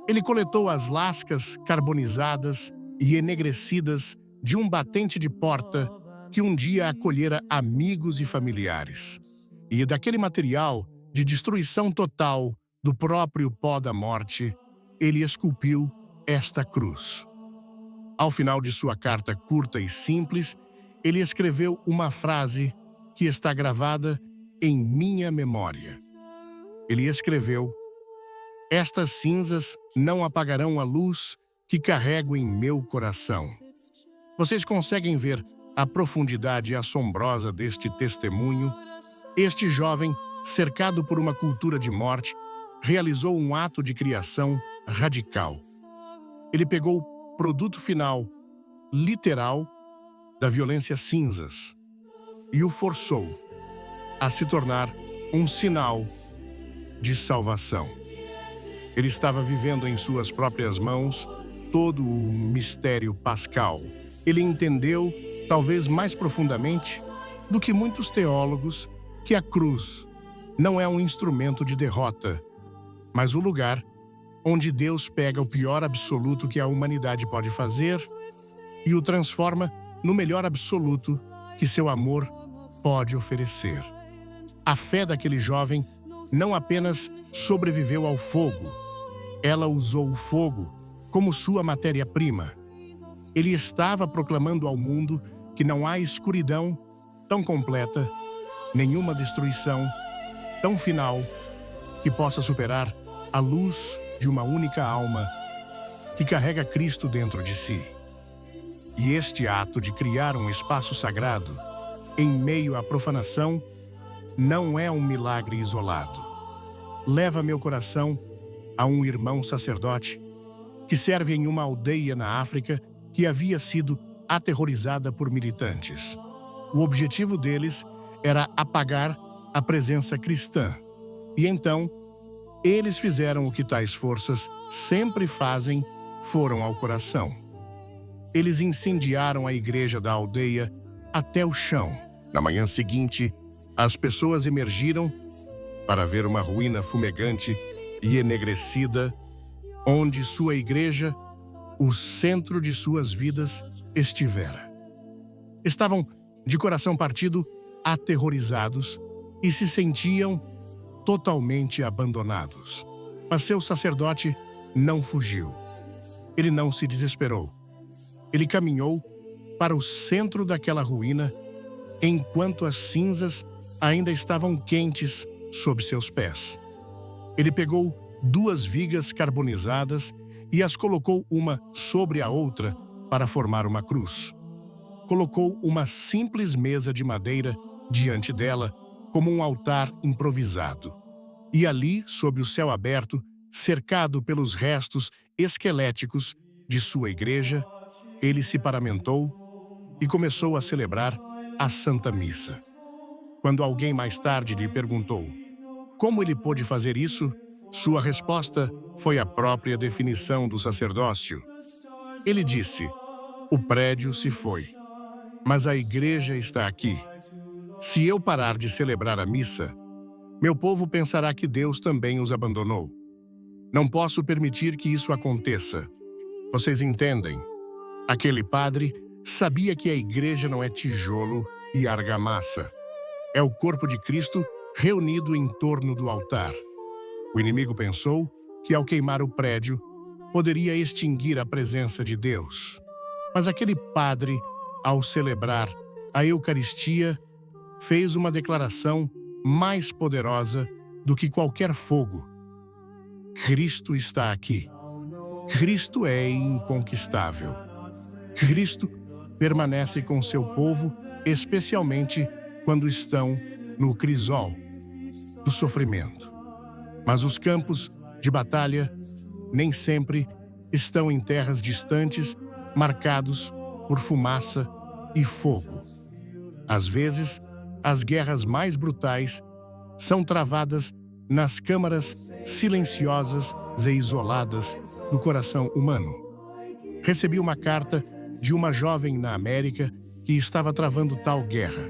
Ele coletou as lascas carbonizadas e enegrecidas de um batente de porta que um dia acolhera amigos e familiares. E daquele material de destruição total do próprio pó da morte, ele esculpiu esta cruz. Ao final de sua carta curta e simples, ele escreveu uma frase que está gravada em minha memória. Ele escreveu: "Estas cinzas não apagarão a luz que carrego em meu coração." Vocês conseguem ver a profundidade assombrosa deste testemunho? Este jovem, cercado por uma cultura de morte, realizou um ato de criação radical. Ele pegou o produto final, literal, da violência cinzas e o forçou a se tornar um sinal de salvação. Ele estava vivendo em suas próprias mãos todo o mistério pascal. Ele entendeu, talvez mais profundamente do que muitos teólogos, que a cruz não é um instrumento de derrota, mas o lugar onde Deus pega o pior absoluto que a humanidade pode fazer e o transforma no melhor absoluto que seu amor pode oferecer. A fé daquele jovem não apenas sobreviveu ao fogo, ela usou o fogo como sua matéria-prima. Ele estava proclamando ao mundo que não há escuridão tão completa, nenhuma destruição tão final que possa superar a luz de uma única alma que carrega Cristo dentro de si. E este ato de criar um espaço sagrado em meio à profanação não é um milagre isolado. Leva meu coração a um irmão sacerdote que serve em uma aldeia na África que havia sido aterrorizada por militantes. O objetivo deles era apagar a presença cristã. E então, eles fizeram o que tais forças sempre fazem, foram ao coração. Eles incendiaram a igreja da aldeia até o chão. Na manhã seguinte, as pessoas emergiram para ver uma ruína fumegante e enegrecida, onde sua igreja, o centro de suas vidas, estivera. Estavam de coração partido, aterrorizados e se sentiam totalmente abandonados. Mas seu sacerdote não fugiu. Ele não se desesperou. Ele caminhou para o centro daquela ruína enquanto as cinzas ainda estavam quentes sob seus pés. Ele pegou 2 vigas carbonizadas e as colocou uma sobre a outra para formar uma cruz. Colocou uma simples mesa de madeira diante dela como um altar improvisado. E ali, sob o céu aberto, cercado pelos restos esqueléticos de sua igreja, ele se paramentou e começou a celebrar a Santa Missa. Quando alguém mais tarde lhe perguntou como ele pôde fazer isso, sua resposta foi a própria definição do sacerdócio. Ele disse: "O prédio se foi, mas a igreja está aqui. Se eu parar de celebrar a missa, meu povo pensará que Deus também os abandonou. Não posso permitir que isso aconteça." Vocês entendem? Aquele padre sabia que a igreja não é tijolo e argamassa. É o corpo de Cristo reunido em torno do altar. O inimigo pensou que, ao queimar o prédio, poderia extinguir a presença de Deus. Mas aquele padre, ao celebrar a Eucaristia, fez uma declaração mais poderosa do que qualquer fogo. Cristo está aqui. Cristo é inconquistável. Cristo permanece com seu povo, especialmente quando estão no crisol do sofrimento. Mas os campos de batalha nem sempre estão em terras distantes, marcados por fumaça e fogo. Às vezes, as guerras mais brutais são travadas nas câmaras silenciosas e isoladas do coração humano. Recebi uma carta de uma jovem na América que estava travando tal guerra.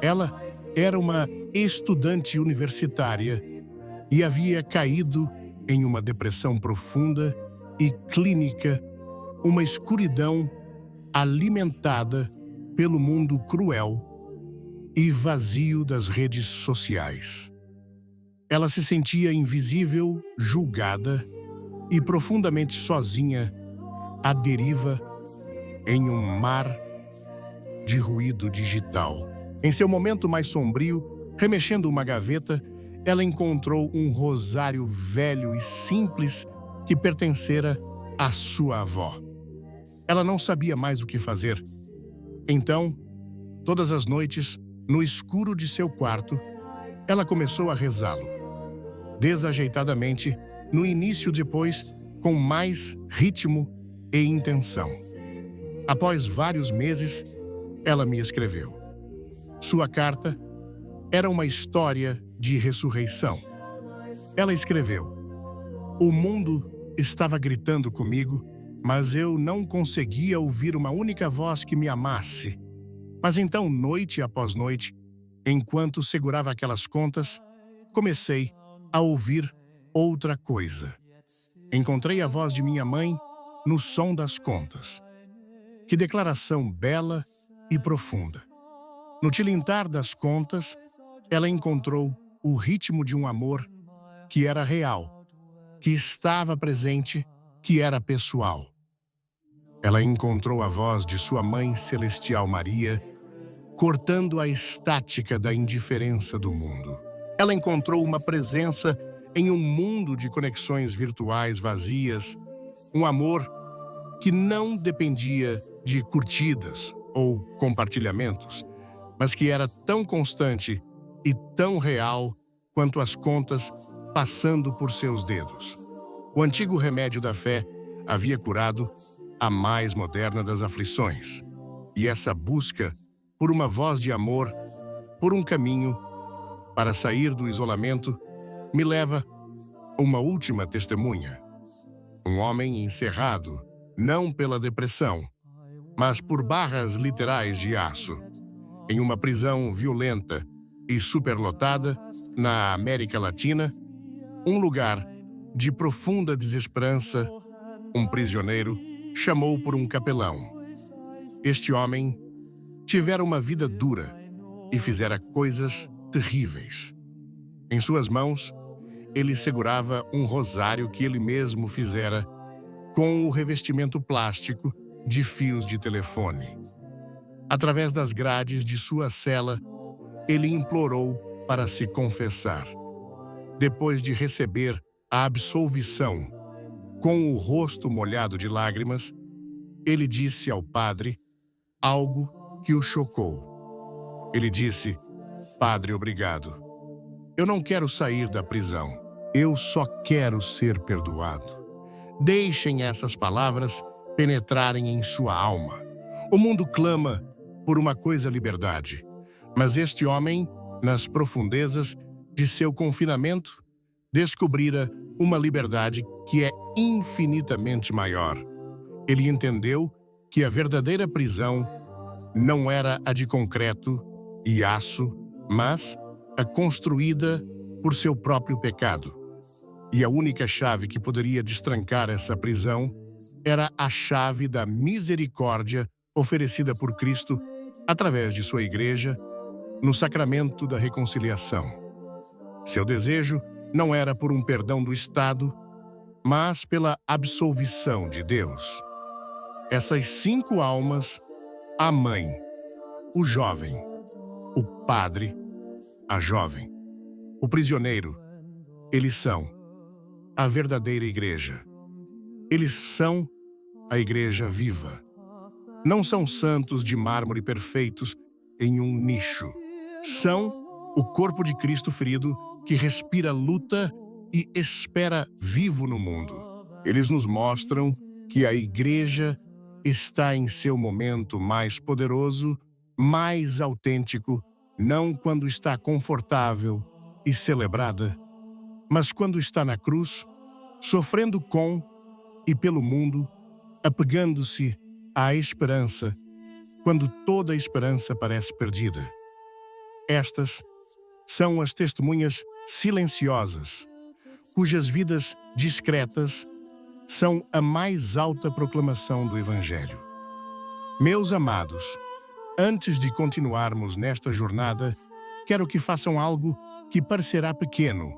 Ela era uma estudante universitária e havia caído em uma depressão profunda e clínica, uma escuridão alimentada pelo mundo cruel e vazio das redes sociais. Ela se sentia invisível, julgada e profundamente sozinha, à deriva em um mar de ruído digital. Em seu momento mais sombrio, remexendo uma gaveta, ela encontrou um rosário velho e simples que pertencera à sua avó. Ela não sabia mais o que fazer. Então, todas as noites, no escuro de seu quarto, ela começou a rezá-lo. Desajeitadamente, no início depois, com mais ritmo e intenção. Após vários meses, ela me escreveu. Sua carta era uma história de ressurreição. Ela escreveu: o mundo estava gritando comigo, mas eu não conseguia ouvir uma única voz que me amasse. Mas então, noite após noite, enquanto segurava aquelas contas, comecei a ouvir outra coisa. Encontrei a voz de minha mãe no som das contas. Que declaração bela e profunda. No tilintar das contas, ela encontrou o ritmo de um amor que era real, que estava presente, que era pessoal. Ela encontrou a voz de sua Mãe Celestial Maria, cortando a estática da indiferença do mundo. Ela encontrou uma presença em um mundo de conexões virtuais vazias, um amor que não dependia de curtidas ou compartilhamentos, mas que era tão constante e tão real quanto as contas passando por seus dedos. O antigo remédio da fé havia curado a mais moderna das aflições. E essa busca por uma voz de amor, por um caminho para sair do isolamento, me leva a uma última testemunha. Um homem encerrado, não pela depressão, mas por barras literais de aço, em uma prisão violenta e superlotada na América Latina, um lugar de profunda desesperança. Um prisioneiro chamou por um capelão. Este homem tivera uma vida dura e fizera coisas terríveis. Em suas mãos, ele segurava um rosário que ele mesmo fizera com o revestimento plástico de fios de telefone. Através das grades de sua cela, ele implorou para se confessar. Depois de receber a absolvição, com o rosto molhado de lágrimas, ele disse ao padre algo que o chocou. Ele disse: Padre, obrigado. Eu não quero sair da prisão. Eu só quero ser perdoado. Deixem essas palavras penetrarem em sua alma. O mundo clama por uma coisa liberdade, mas este homem, nas profundezas de seu confinamento, descobrira uma liberdade que é infinitamente maior. Ele entendeu que a verdadeira prisão não era a de concreto e aço, mas a construída por seu próprio pecado. E a única chave que poderia destrancar essa prisão era a chave da misericórdia oferecida por Cristo através de sua igreja no sacramento da reconciliação. Seu desejo não era por um perdão do Estado, mas pela absolvição de Deus. Essas 5 almas, a mãe, o jovem, o padre, a jovem, o prisioneiro, eles são a verdadeira igreja. Eles são a igreja viva. Não são santos de mármore perfeitos em um nicho. São o corpo de Cristo ferido que respira luta e espera vivo no mundo. Eles nos mostram que a igreja está em seu momento mais poderoso, mais autêntico, não quando está confortável e celebrada, mas quando está na cruz, sofrendo com e pelo mundo, apegando-se à esperança, quando toda a esperança parece perdida. Estas são as testemunhas silenciosas, cujas vidas discretas são a mais alta proclamação do Evangelho. Meus amados, antes de continuarmos nesta jornada, quero que façam algo que parecerá pequeno,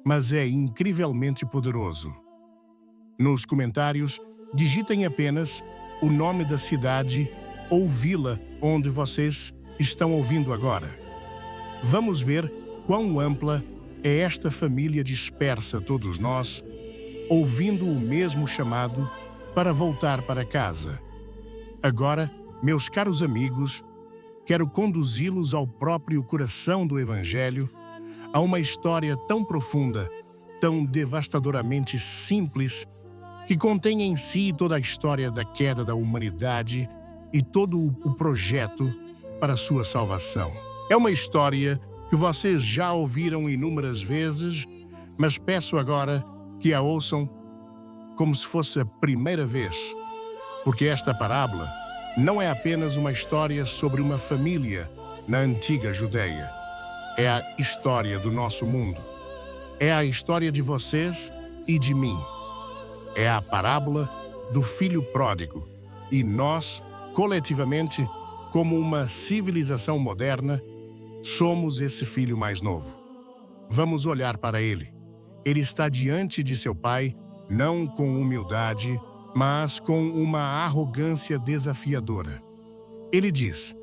mas é incrivelmente poderoso. Nos comentários, digitem apenas o nome da cidade ou vila onde vocês estão ouvindo agora. Vamos ver quão ampla é esta família dispersa, todos nós, ouvindo o mesmo chamado para voltar para casa. Agora, meus caros amigos, quero conduzi-los ao próprio coração do Evangelho, a uma história tão profunda, tão devastadoramente simples, que contém em si toda a história da queda da humanidade e todo o projeto para sua salvação. É uma história que vocês já ouviram inúmeras vezes, mas peço agora que a ouçam como se fosse a primeira vez, porque esta parábola não é apenas uma história sobre uma família na antiga Judeia. É a história do nosso mundo. É a história de vocês e de mim. É a parábola do filho pródigo. E nós, coletivamente, como uma civilização moderna, somos esse filho mais novo. Vamos olhar para ele. Ele está diante de seu pai, não com humildade, mas com uma arrogância desafiadora. Ele diz: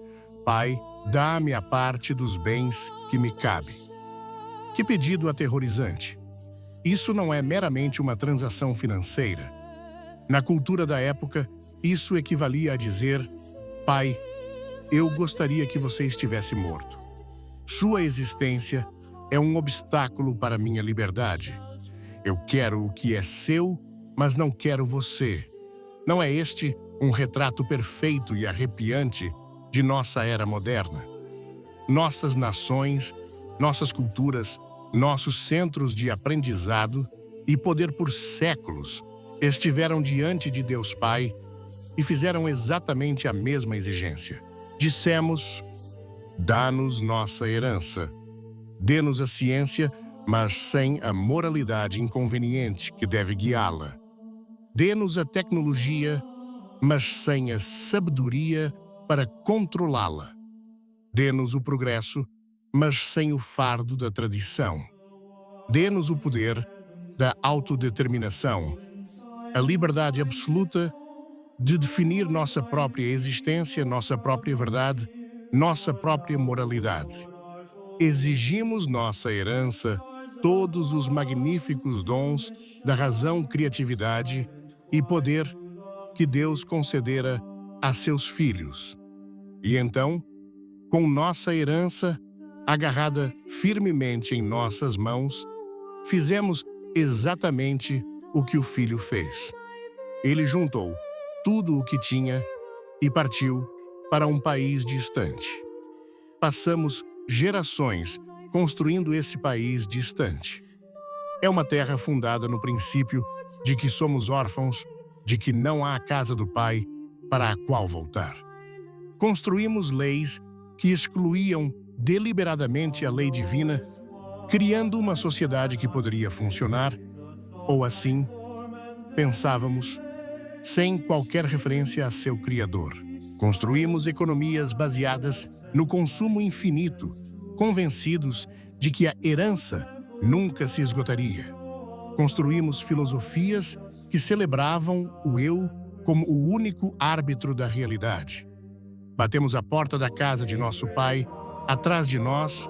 Pai, dá-me a parte dos bens que me cabe. Que pedido aterrorizante! Isso não é meramente uma transação financeira. Na cultura da época, isso equivalia a dizer: Pai, eu gostaria que você estivesse morto. Sua existência é um obstáculo para minha liberdade. Eu quero o que é seu, mas não quero você. Não é este um retrato perfeito e arrepiante de nossa era moderna? Nossas nações, nossas culturas, nossos centros de aprendizado e poder por séculos estiveram diante de Deus Pai e fizeram exatamente a mesma exigência. Dissemos: dá-nos nossa herança. Dê-nos a ciência, mas sem a moralidade inconveniente que deve guiá-la. Dê-nos a tecnologia, mas sem a sabedoria para controlá-la. Dê-nos o progresso, mas sem o fardo da tradição. Dê-nos o poder da autodeterminação, a liberdade absoluta de definir nossa própria existência, nossa própria verdade, nossa própria moralidade. Exigimos nossa herança, todos os magníficos dons da razão, criatividade e poder que Deus concedera a seus filhos. E então, com nossa herança agarrada firmemente em nossas mãos, fizemos exatamente o que o filho fez. Ele juntou tudo o que tinha e partiu para um país distante. Passamos gerações construindo esse país distante. É uma terra fundada no princípio de que somos órfãos, de que não há a casa do Pai para a qual voltar. Construímos leis que excluíam deliberadamente a lei divina, criando uma sociedade que poderia funcionar, ou assim, pensávamos, sem qualquer referência a seu Criador. Construímos economias baseadas no consumo infinito, convencidos de que a herança nunca se esgotaria. Construímos filosofias que celebravam o eu como o único árbitro da realidade. Batemos a porta da casa de nosso Pai, atrás de nós,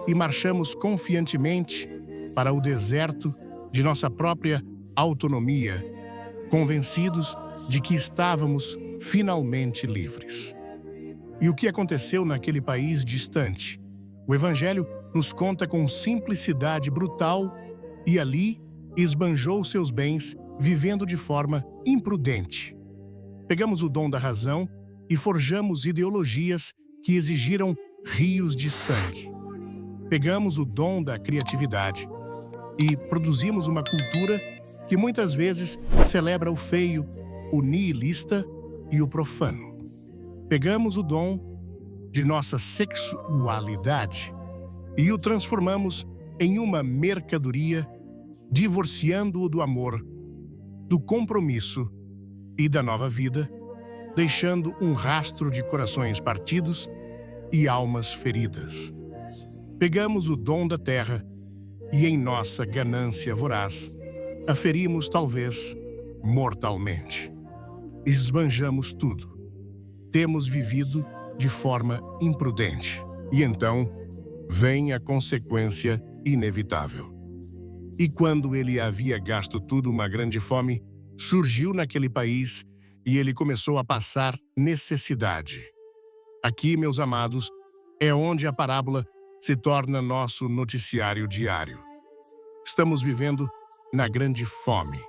e marchamos confiantemente para o deserto de nossa própria autonomia, convencidos de que estávamos finalmente livres. E o que aconteceu naquele país distante? O Evangelho nos conta com simplicidade brutal e ali esbanjou seus bens vivendo de forma imprudente. Pegamos o dom da razão e forjamos ideologias que exigiram rios de sangue. Pegamos o dom da criatividade e produzimos uma cultura que muitas vezes celebra o feio, o nihilista e o profano. Pegamos o dom de nossa sexualidade e o transformamos em uma mercadoria, divorciando-o do amor, do compromisso e da nova vida, deixando um rastro de corações partidos e almas feridas. Pegamos o dom da terra e, em nossa ganância voraz, a ferimos talvez mortalmente. esbanjamos tudo. Temos vivido de forma imprudente. E então, vem a consequência inevitável. E quando ele havia gasto tudo, uma grande fome surgiu naquele país e ele começou a passar necessidade. Aqui, meus amados, é onde a parábola se torna nosso noticiário diário. Estamos vivendo na grande fome.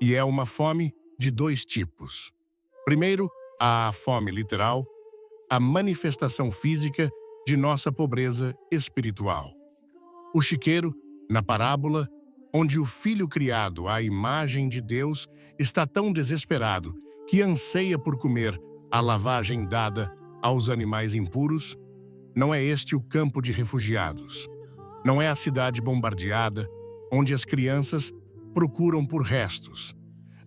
E é uma fome de dois tipos. Primeiro, a fome literal, a manifestação física de nossa pobreza espiritual. O chiqueiro, na parábola, onde o filho criado à imagem de Deus está tão desesperado que anseia por comer a lavagem dada aos animais impuros, não é este o campo de refugiados. Não é a cidade bombardeada, onde as crianças procuram por restos.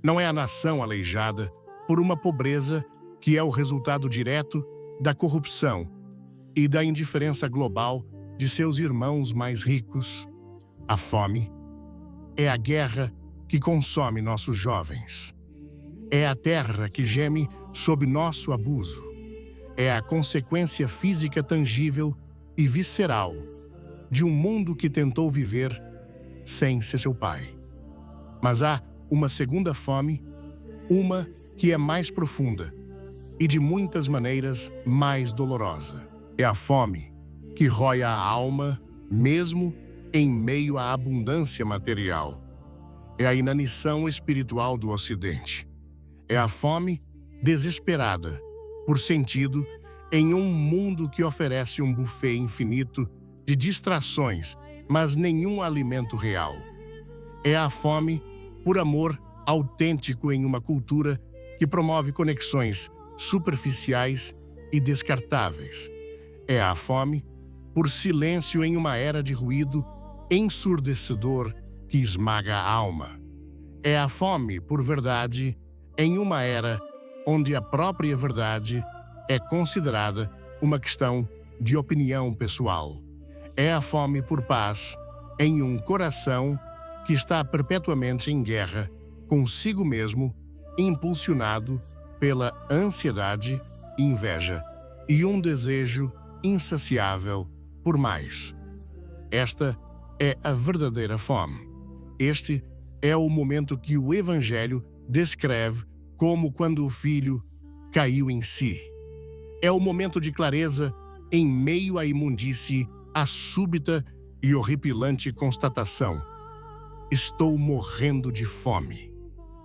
Não é a nação aleijada por uma pobreza que é o resultado direto da corrupção e da indiferença global de seus irmãos mais ricos. A fome é a guerra que consome nossos jovens. É a terra que geme sob nosso abuso. É a consequência física tangível e visceral de um mundo que tentou viver sem ser seu pai. Mas há uma segunda fome, uma que é mais profunda e de muitas maneiras mais dolorosa. É a fome que rói a alma, mesmo em meio à abundância material. É a inanição espiritual do Ocidente. É a fome desesperada por sentido em um mundo que oferece um buffet infinito de distrações, mas nenhum alimento real. É a fome por amor autêntico em uma cultura que promove conexões superficiais e descartáveis. É a fome por silêncio em uma era de ruído ensurdecedor que esmaga a alma. É a fome por verdade em uma era onde a própria verdade é considerada uma questão de opinião pessoal. É a fome por paz em um coração que está perpetuamente em guerra consigo mesmo, impulsionado pela ansiedade, inveja e um desejo insaciável por mais. Esta é a verdadeira fome. Este é o momento que o Evangelho descreve como quando o filho caiu em si. É o momento de clareza em meio à imundície, a súbita e horripilante constatação: estou morrendo de fome.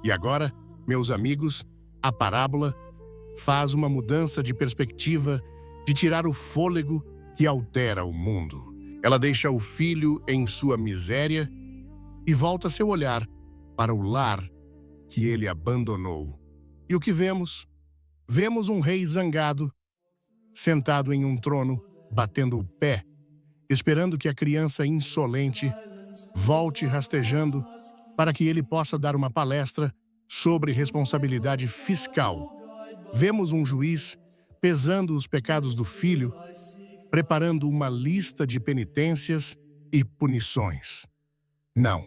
E agora, meus amigos, a parábola faz uma mudança de perspectiva de tirar o fôlego que altera o mundo. Ela deixa o filho em sua miséria e volta seu olhar para o lar que ele abandonou. E o que vemos? Vemos um rei zangado, sentado em um trono, batendo o pé, esperando que a criança insolente volte rastejando para que ele possa dar uma palestra sobre responsabilidade fiscal. Vemos um juiz pesando os pecados do filho, preparando uma lista de penitências e punições. Não.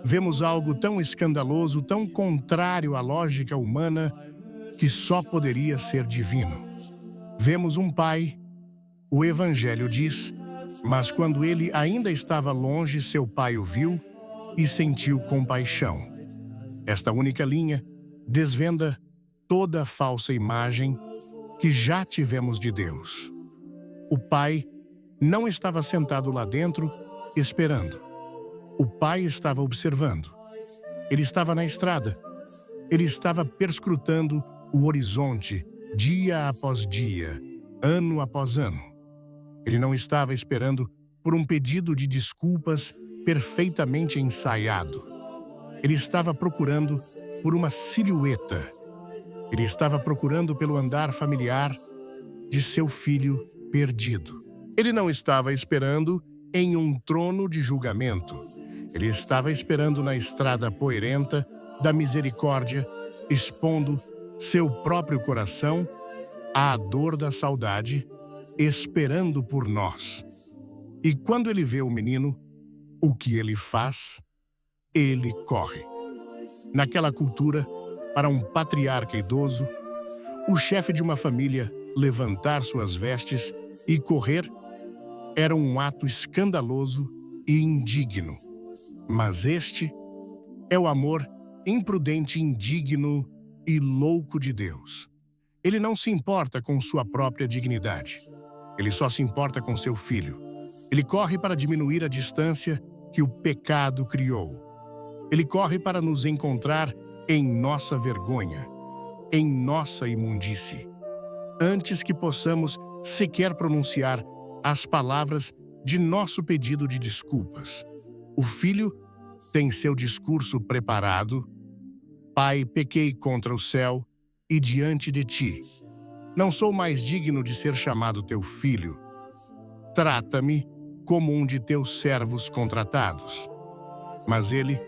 Vemos algo tão escandaloso, tão contrário à lógica humana, que só poderia ser divino. Vemos um pai, o Evangelho diz, mas quando ele ainda estava longe, seu pai o viu e sentiu compaixão. Esta única linha desvenda toda a falsa imagem que já tivemos de Deus. O pai não estava sentado lá dentro, esperando. O pai estava observando. Ele estava na estrada. Ele estava perscrutando o horizonte, dia após dia, ano após ano. Ele não estava esperando por um pedido de desculpas perfeitamente ensaiado. Ele estava procurando por uma silhueta. Ele estava procurando pelo andar familiar de seu filho perdido. Ele não estava esperando em um trono de julgamento. Ele estava esperando na estrada poeirenta da misericórdia, expondo seu próprio coração à dor da saudade, esperando por nós. E quando ele vê o menino, o que ele faz? Ele corre. Naquela cultura, para um patriarca idoso, o chefe de uma família levantar suas vestes e correr era um ato escandaloso e indigno. Mas este é o amor imprudente, indigno e louco de Deus. Ele não se importa com sua própria dignidade. Ele só se importa com seu filho. Ele corre para diminuir a distância que o pecado criou. Ele corre para nos encontrar em nossa vergonha, em nossa imundície, antes que possamos sequer pronunciar as palavras de nosso pedido de desculpas. O filho tem seu discurso preparado. Pai, pequei contra o céu e diante de ti. Não sou mais digno de ser chamado teu filho. Trata-me como um de teus servos contratados. Mas ele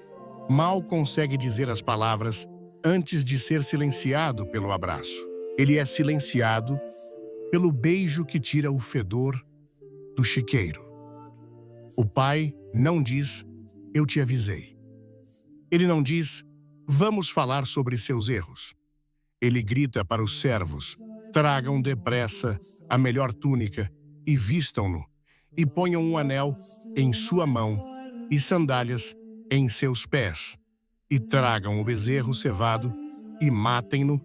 mal consegue dizer as palavras antes de ser silenciado pelo abraço. Ele é silenciado pelo beijo que tira o fedor do chiqueiro. O pai não diz, eu te avisei. Ele não diz, vamos falar sobre seus erros. Ele grita para os servos, tragam depressa a melhor túnica e vistam-no, e ponham um anel em sua mão e sandálias em seus pés, e tragam o bezerro cevado e matem-no,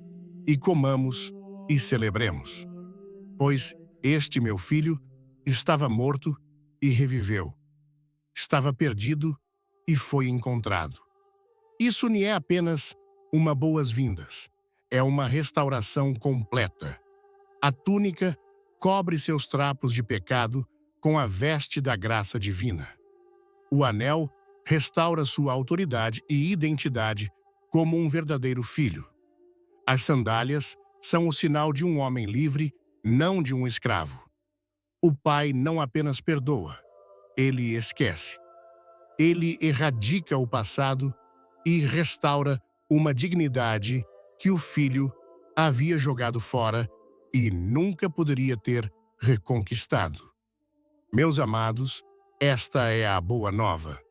e comamos e celebremos. Pois este meu filho estava morto e reviveu. Estava perdido e foi encontrado. Isso não é apenas uma boas-vindas, é uma restauração completa. A túnica cobre seus trapos de pecado com a veste da graça divina. O anel restaura sua autoridade e identidade como um verdadeiro filho. As sandálias são o sinal de um homem livre, não de um escravo. O pai não apenas perdoa, ele esquece. Ele erradica o passado e restaura uma dignidade que o filho havia jogado fora e nunca poderia ter reconquistado. Meus amados, esta é a boa nova.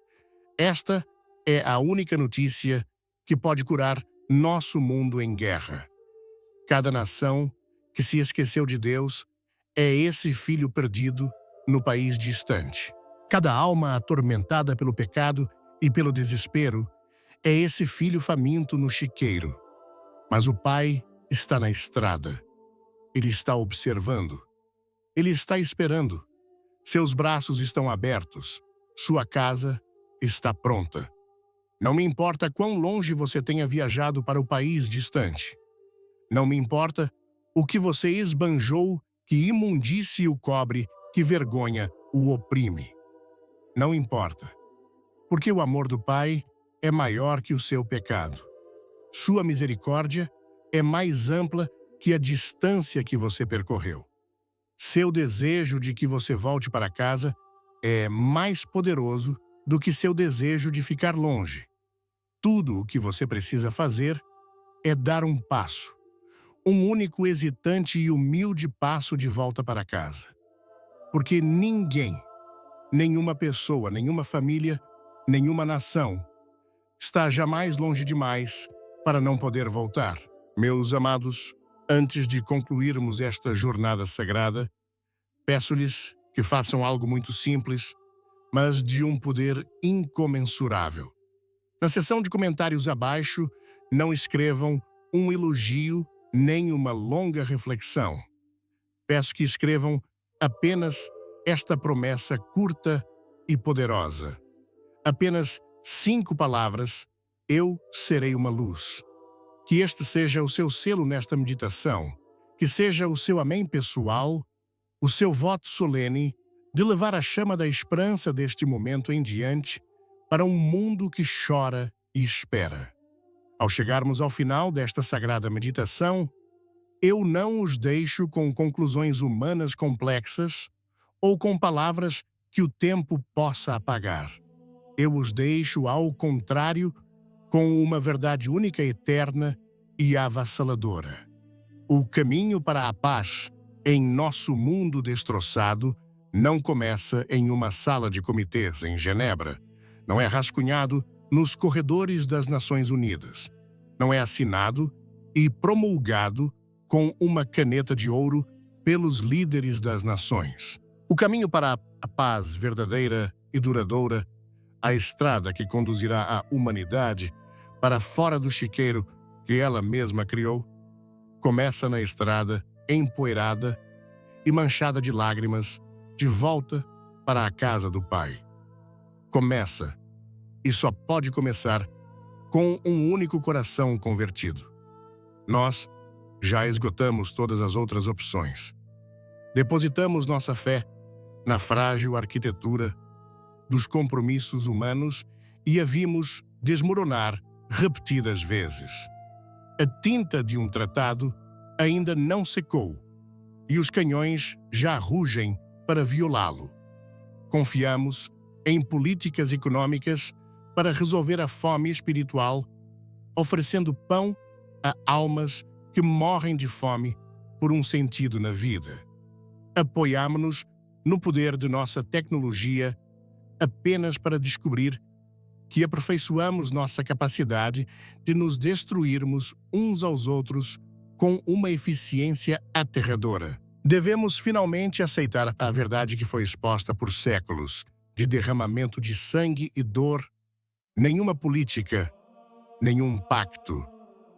Esta é a única notícia que pode curar nosso mundo em guerra. Cada nação que se esqueceu de Deus é esse filho perdido no país distante. Cada alma atormentada pelo pecado e pelo desespero é esse filho faminto no chiqueiro. Mas o pai está na estrada. Ele está observando. Ele está esperando. Seus braços estão abertos. Sua casa está pronta. Não me importa quão longe você tenha viajado para o país distante. Não me importa o que você esbanjou, que imundície o cobre, que vergonha o oprime. Não importa, porque o amor do Pai é maior que o seu pecado. Sua misericórdia é mais ampla que a distância que você percorreu. Seu desejo de que você volte para casa é mais poderoso do que seu desejo de ficar longe. Tudo o que você precisa fazer é dar um passo, um único hesitante e humilde passo de volta para casa. Porque ninguém, nenhuma pessoa, nenhuma família, nenhuma nação está jamais longe demais para não poder voltar. Meus amados, antes de concluirmos esta jornada sagrada, peço-lhes que façam algo muito simples, mas de um poder incomensurável. Na seção de comentários abaixo, não escrevam um elogio nem uma longa reflexão. Peço que escrevam apenas esta promessa curta e poderosa. Apenas 5 palavras: eu serei uma luz. Que este seja o seu selo nesta meditação, que seja o seu amém pessoal, o seu voto solene de levar a chama da esperança deste momento em diante para um mundo que chora e espera. Ao chegarmos ao final desta sagrada meditação, eu não os deixo com conclusões humanas complexas ou com palavras que o tempo possa apagar. Eu os deixo, ao contrário, com uma verdade única, eterna e avassaladora. O caminho para a paz em nosso mundo destroçado não começa em uma sala de comitês em Genebra. Não é rascunhado nos corredores das Nações Unidas. não é assinado e promulgado com uma caneta de ouro pelos líderes das nações. O caminho para a paz verdadeira e duradoura, a estrada que conduzirá a humanidade para fora do chiqueiro que ela mesma criou, começa na estrada empoeirada e manchada de lágrimas de volta para a casa do Pai. Começa, e só pode começar, com um único coração convertido. Nós já esgotamos todas as outras opções. Depositamos nossa fé na frágil arquitetura dos compromissos humanos e a vimos desmoronar repetidas vezes. A tinta de um tratado ainda não secou e os canhões já rugem para violá-lo. Confiamos em políticas econômicas para resolver a fome espiritual, oferecendo pão a almas que morrem de fome por um sentido na vida. Apoiamo-nos no poder de nossa tecnologia apenas para descobrir que aperfeiçoamos nossa capacidade de nos destruirmos uns aos outros com uma eficiência aterradora. Devemos finalmente aceitar a verdade que foi exposta por séculos de derramamento de sangue e dor. Nenhuma política, nenhum pacto,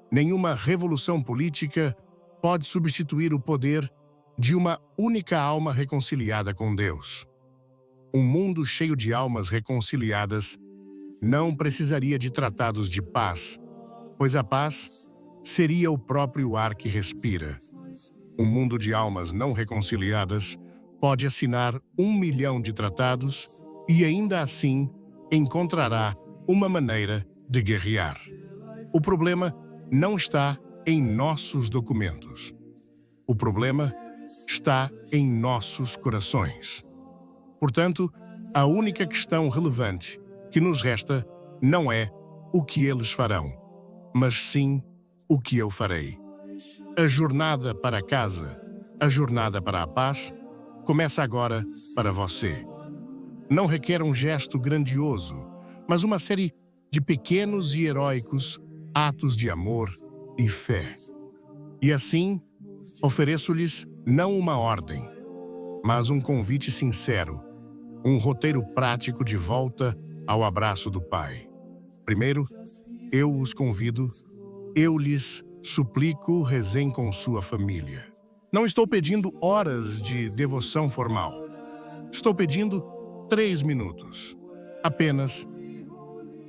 nenhuma revolução política pode substituir o poder de uma única alma reconciliada com Deus. Um mundo cheio de almas reconciliadas não precisaria de tratados de paz, pois a paz seria o próprio ar que respira. Um mundo de almas não reconciliadas pode assinar 1 milhão de tratados e ainda assim encontrará uma maneira de guerrear. O problema não está em nossos documentos. O problema está em nossos corações. Portanto, a única questão relevante que nos resta não é o que eles farão, mas sim o que eu farei. A jornada para casa, a jornada para a paz, começa agora para você. Não requer um gesto grandioso, mas uma série de pequenos e heróicos atos de amor e fé. E assim, ofereço-lhes não uma ordem, mas um convite sincero, um roteiro prático de volta ao abraço do Pai. Primeiro, eu os convido, eu lhes suplico, rezem com sua família. Não estou pedindo horas de devoção formal. Estou pedindo 3 minutos. Apenas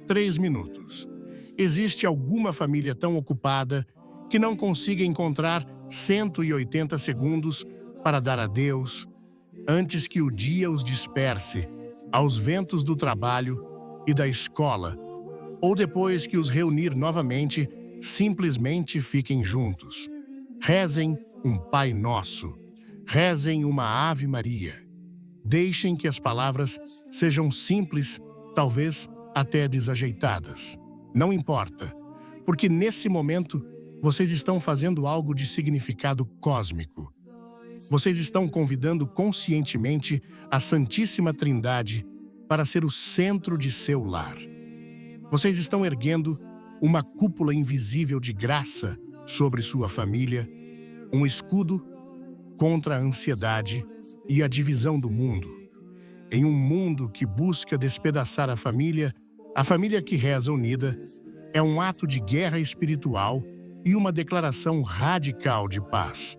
3 minutos. Existe alguma família tão ocupada que não consiga encontrar 180 segundos para dar a Deus antes que o dia os disperse aos ventos do trabalho e da escola, ou depois que os reunir novamente, simplesmente fiquem juntos. Rezem um Pai Nosso, rezem uma Ave Maria. Deixem que as palavras sejam simples, talvez até desajeitadas. Não importa, porque nesse momento vocês estão fazendo algo de significado cósmico. Vocês estão convidando conscientemente a Santíssima Trindade para ser o centro de seu lar. Vocês estão erguendo uma cúpula invisível de graça sobre sua família, um escudo contra a ansiedade e a divisão do mundo. Em um mundo que busca despedaçar a família que reza unida é um ato de guerra espiritual e uma declaração radical de paz.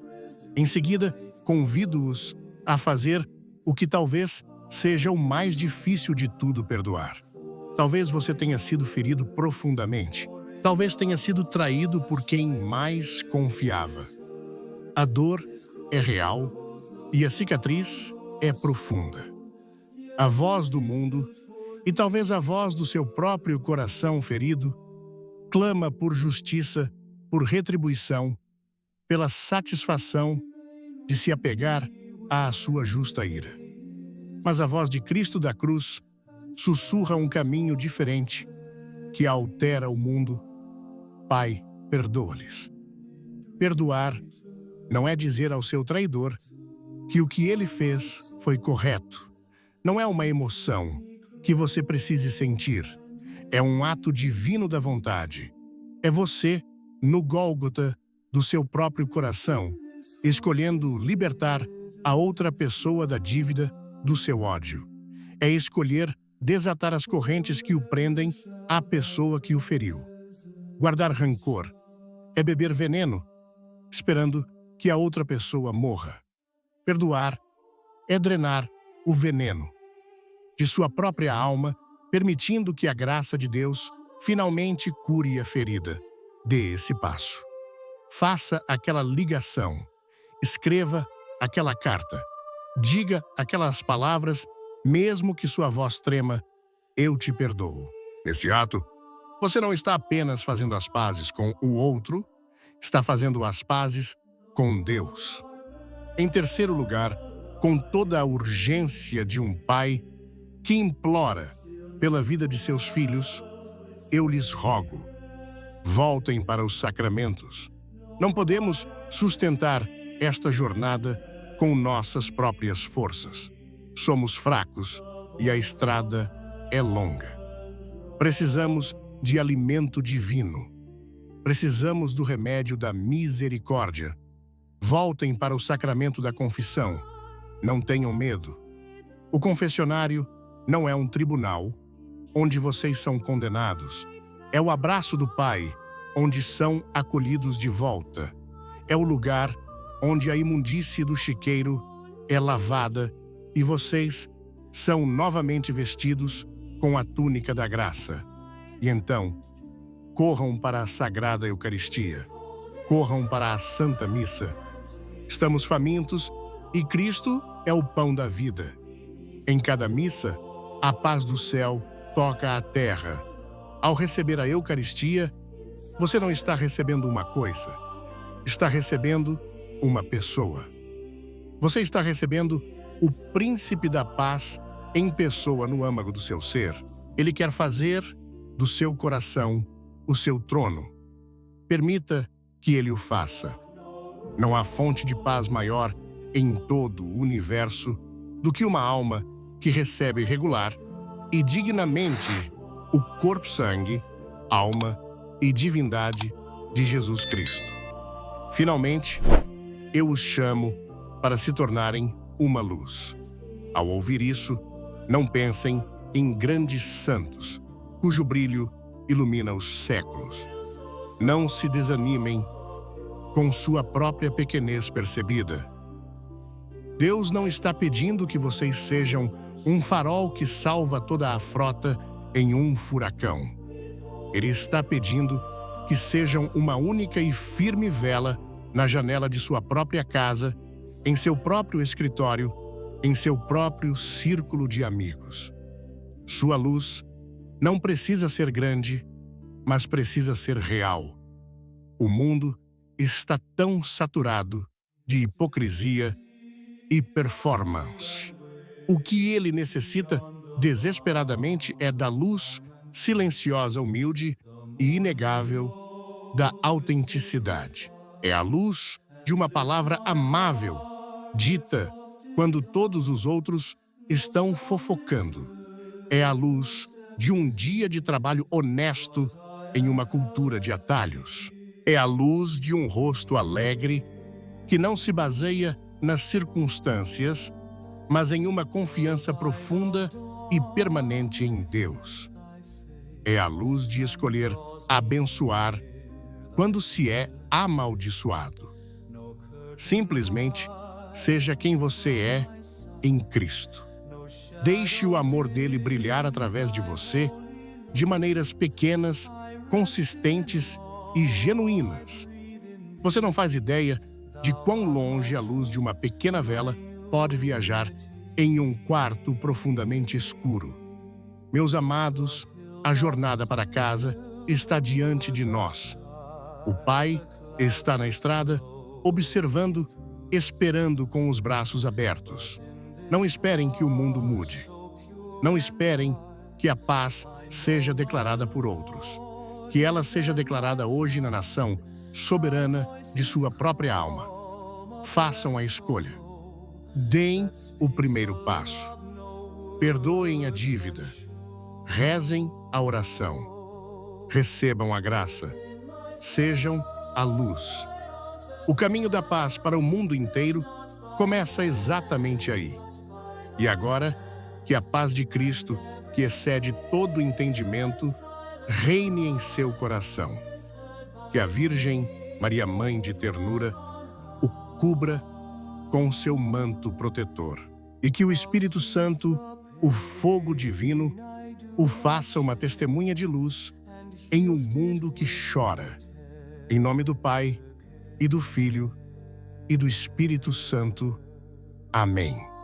Em seguida, convido-os a fazer o que talvez seja o mais difícil de tudo perdoar. Talvez você tenha sido ferido profundamente. Talvez tenha sido traído por quem mais confiava. A dor é real e a cicatriz é profunda. A voz do mundo, e talvez a voz do seu próprio coração ferido, clama por justiça, por retribuição, pela satisfação de se apegar à sua justa ira. Mas a voz de Cristo da cruz sussurra um caminho diferente que altera o mundo. Pai, perdoa-lhes. Perdoar não é dizer ao seu traidor que o que ele fez foi correto. Não é uma emoção que você precise sentir. É um ato divino da vontade. É você, no Gólgota do seu próprio coração, escolhendo libertar a outra pessoa da dívida do seu ódio. É escolher desatar as correntes que o prendem à pessoa que o feriu. Guardar rancor é beber veneno, esperando que a outra pessoa morra. Perdoar é drenar o veneno de sua própria alma, permitindo que a graça de Deus finalmente cure a ferida. Dê esse passo. Faça aquela ligação. Escreva aquela carta. Diga aquelas palavras, mesmo que sua voz trema: eu te perdoo. Nesse ato, você não está apenas fazendo as pazes com o outro, está fazendo as pazes com Deus. Em terceiro lugar, com toda a urgência de um pai que implora pela vida de seus filhos, eu lhes rogo, voltem para os sacramentos. Não podemos sustentar esta jornada com nossas próprias forças. Somos fracos e a estrada é longa. Precisamos de alimento divino. Precisamos do remédio da misericórdia. Voltem para o sacramento da confissão. Não tenham medo. O confessionário não é um tribunal onde vocês são condenados. É o abraço do Pai, onde são acolhidos de volta. É o lugar onde a imundície do chiqueiro é lavada e vocês são novamente vestidos com a túnica da graça. E então, corram para a Sagrada Eucaristia. Corram para a Santa Missa. Estamos famintos e Cristo é o pão da vida. Em cada missa, a paz do céu toca a terra. Ao receber a Eucaristia, você não está recebendo uma coisa, está recebendo uma pessoa. Você está recebendo o Príncipe da Paz em pessoa no âmago do seu ser. Ele quer fazer do seu coração o seu trono. Permita que ele o faça. Não há fonte de paz maior em todo o universo do que uma alma que recebe regular e dignamente o corpo-sangue, alma e divindade de Jesus Cristo. Finalmente, eu os chamo para se tornarem uma luz. Ao ouvir isso, não pensem em grandes santos, cujo brilho ilumina os séculos. Não se desanimem com sua própria pequenez percebida. Deus não está pedindo que vocês sejam um farol que salva toda a frota em um furacão. Ele está pedindo que sejam uma única e firme vela na janela de sua própria casa, em seu próprio escritório, em seu próprio círculo de amigos. Sua luz não precisa ser grande, mas precisa ser real. O mundo está tão saturado de hipocrisia e performance. O que ele necessita desesperadamente é da luz silenciosa, humilde e inegável da autenticidade. É a luz de uma palavra amável, dita quando todos os outros estão fofocando. É a luz de um dia de trabalho honesto em uma cultura de atalhos. É a luz de um rosto alegre que não se baseia nas circunstâncias, mas em uma confiança profunda e permanente em Deus. É a luz de escolher abençoar quando se é amaldiçoado. Simplesmente seja quem você é em Cristo. Deixe o amor dele brilhar através de você de maneiras pequenas, consistentes e genuínas. Você não faz ideia de quão longe a luz de uma pequena vela pode viajar em um quarto profundamente escuro. Meus amados, a jornada para casa está diante de nós. O Pai está na estrada, observando, esperando com os braços abertos. Não esperem que o mundo mude. Não esperem que a paz seja declarada por outros. Que ela seja declarada hoje na nação soberana de sua própria alma. Façam a escolha. Deem o primeiro passo. Perdoem a dívida. Rezem a oração. Recebam a graça. sejam a luz. O caminho da paz para o mundo inteiro começa exatamente aí. E agora, que a paz de Cristo, que excede todo entendimento, reine em seu coração. Que a Virgem, Maria Mãe de Ternura, o cubra com seu manto protetor. E que o Espírito Santo, o fogo divino, o faça uma testemunha de luz em um mundo que chora. Em nome do Pai, e do Filho, e do Espírito Santo. Amém.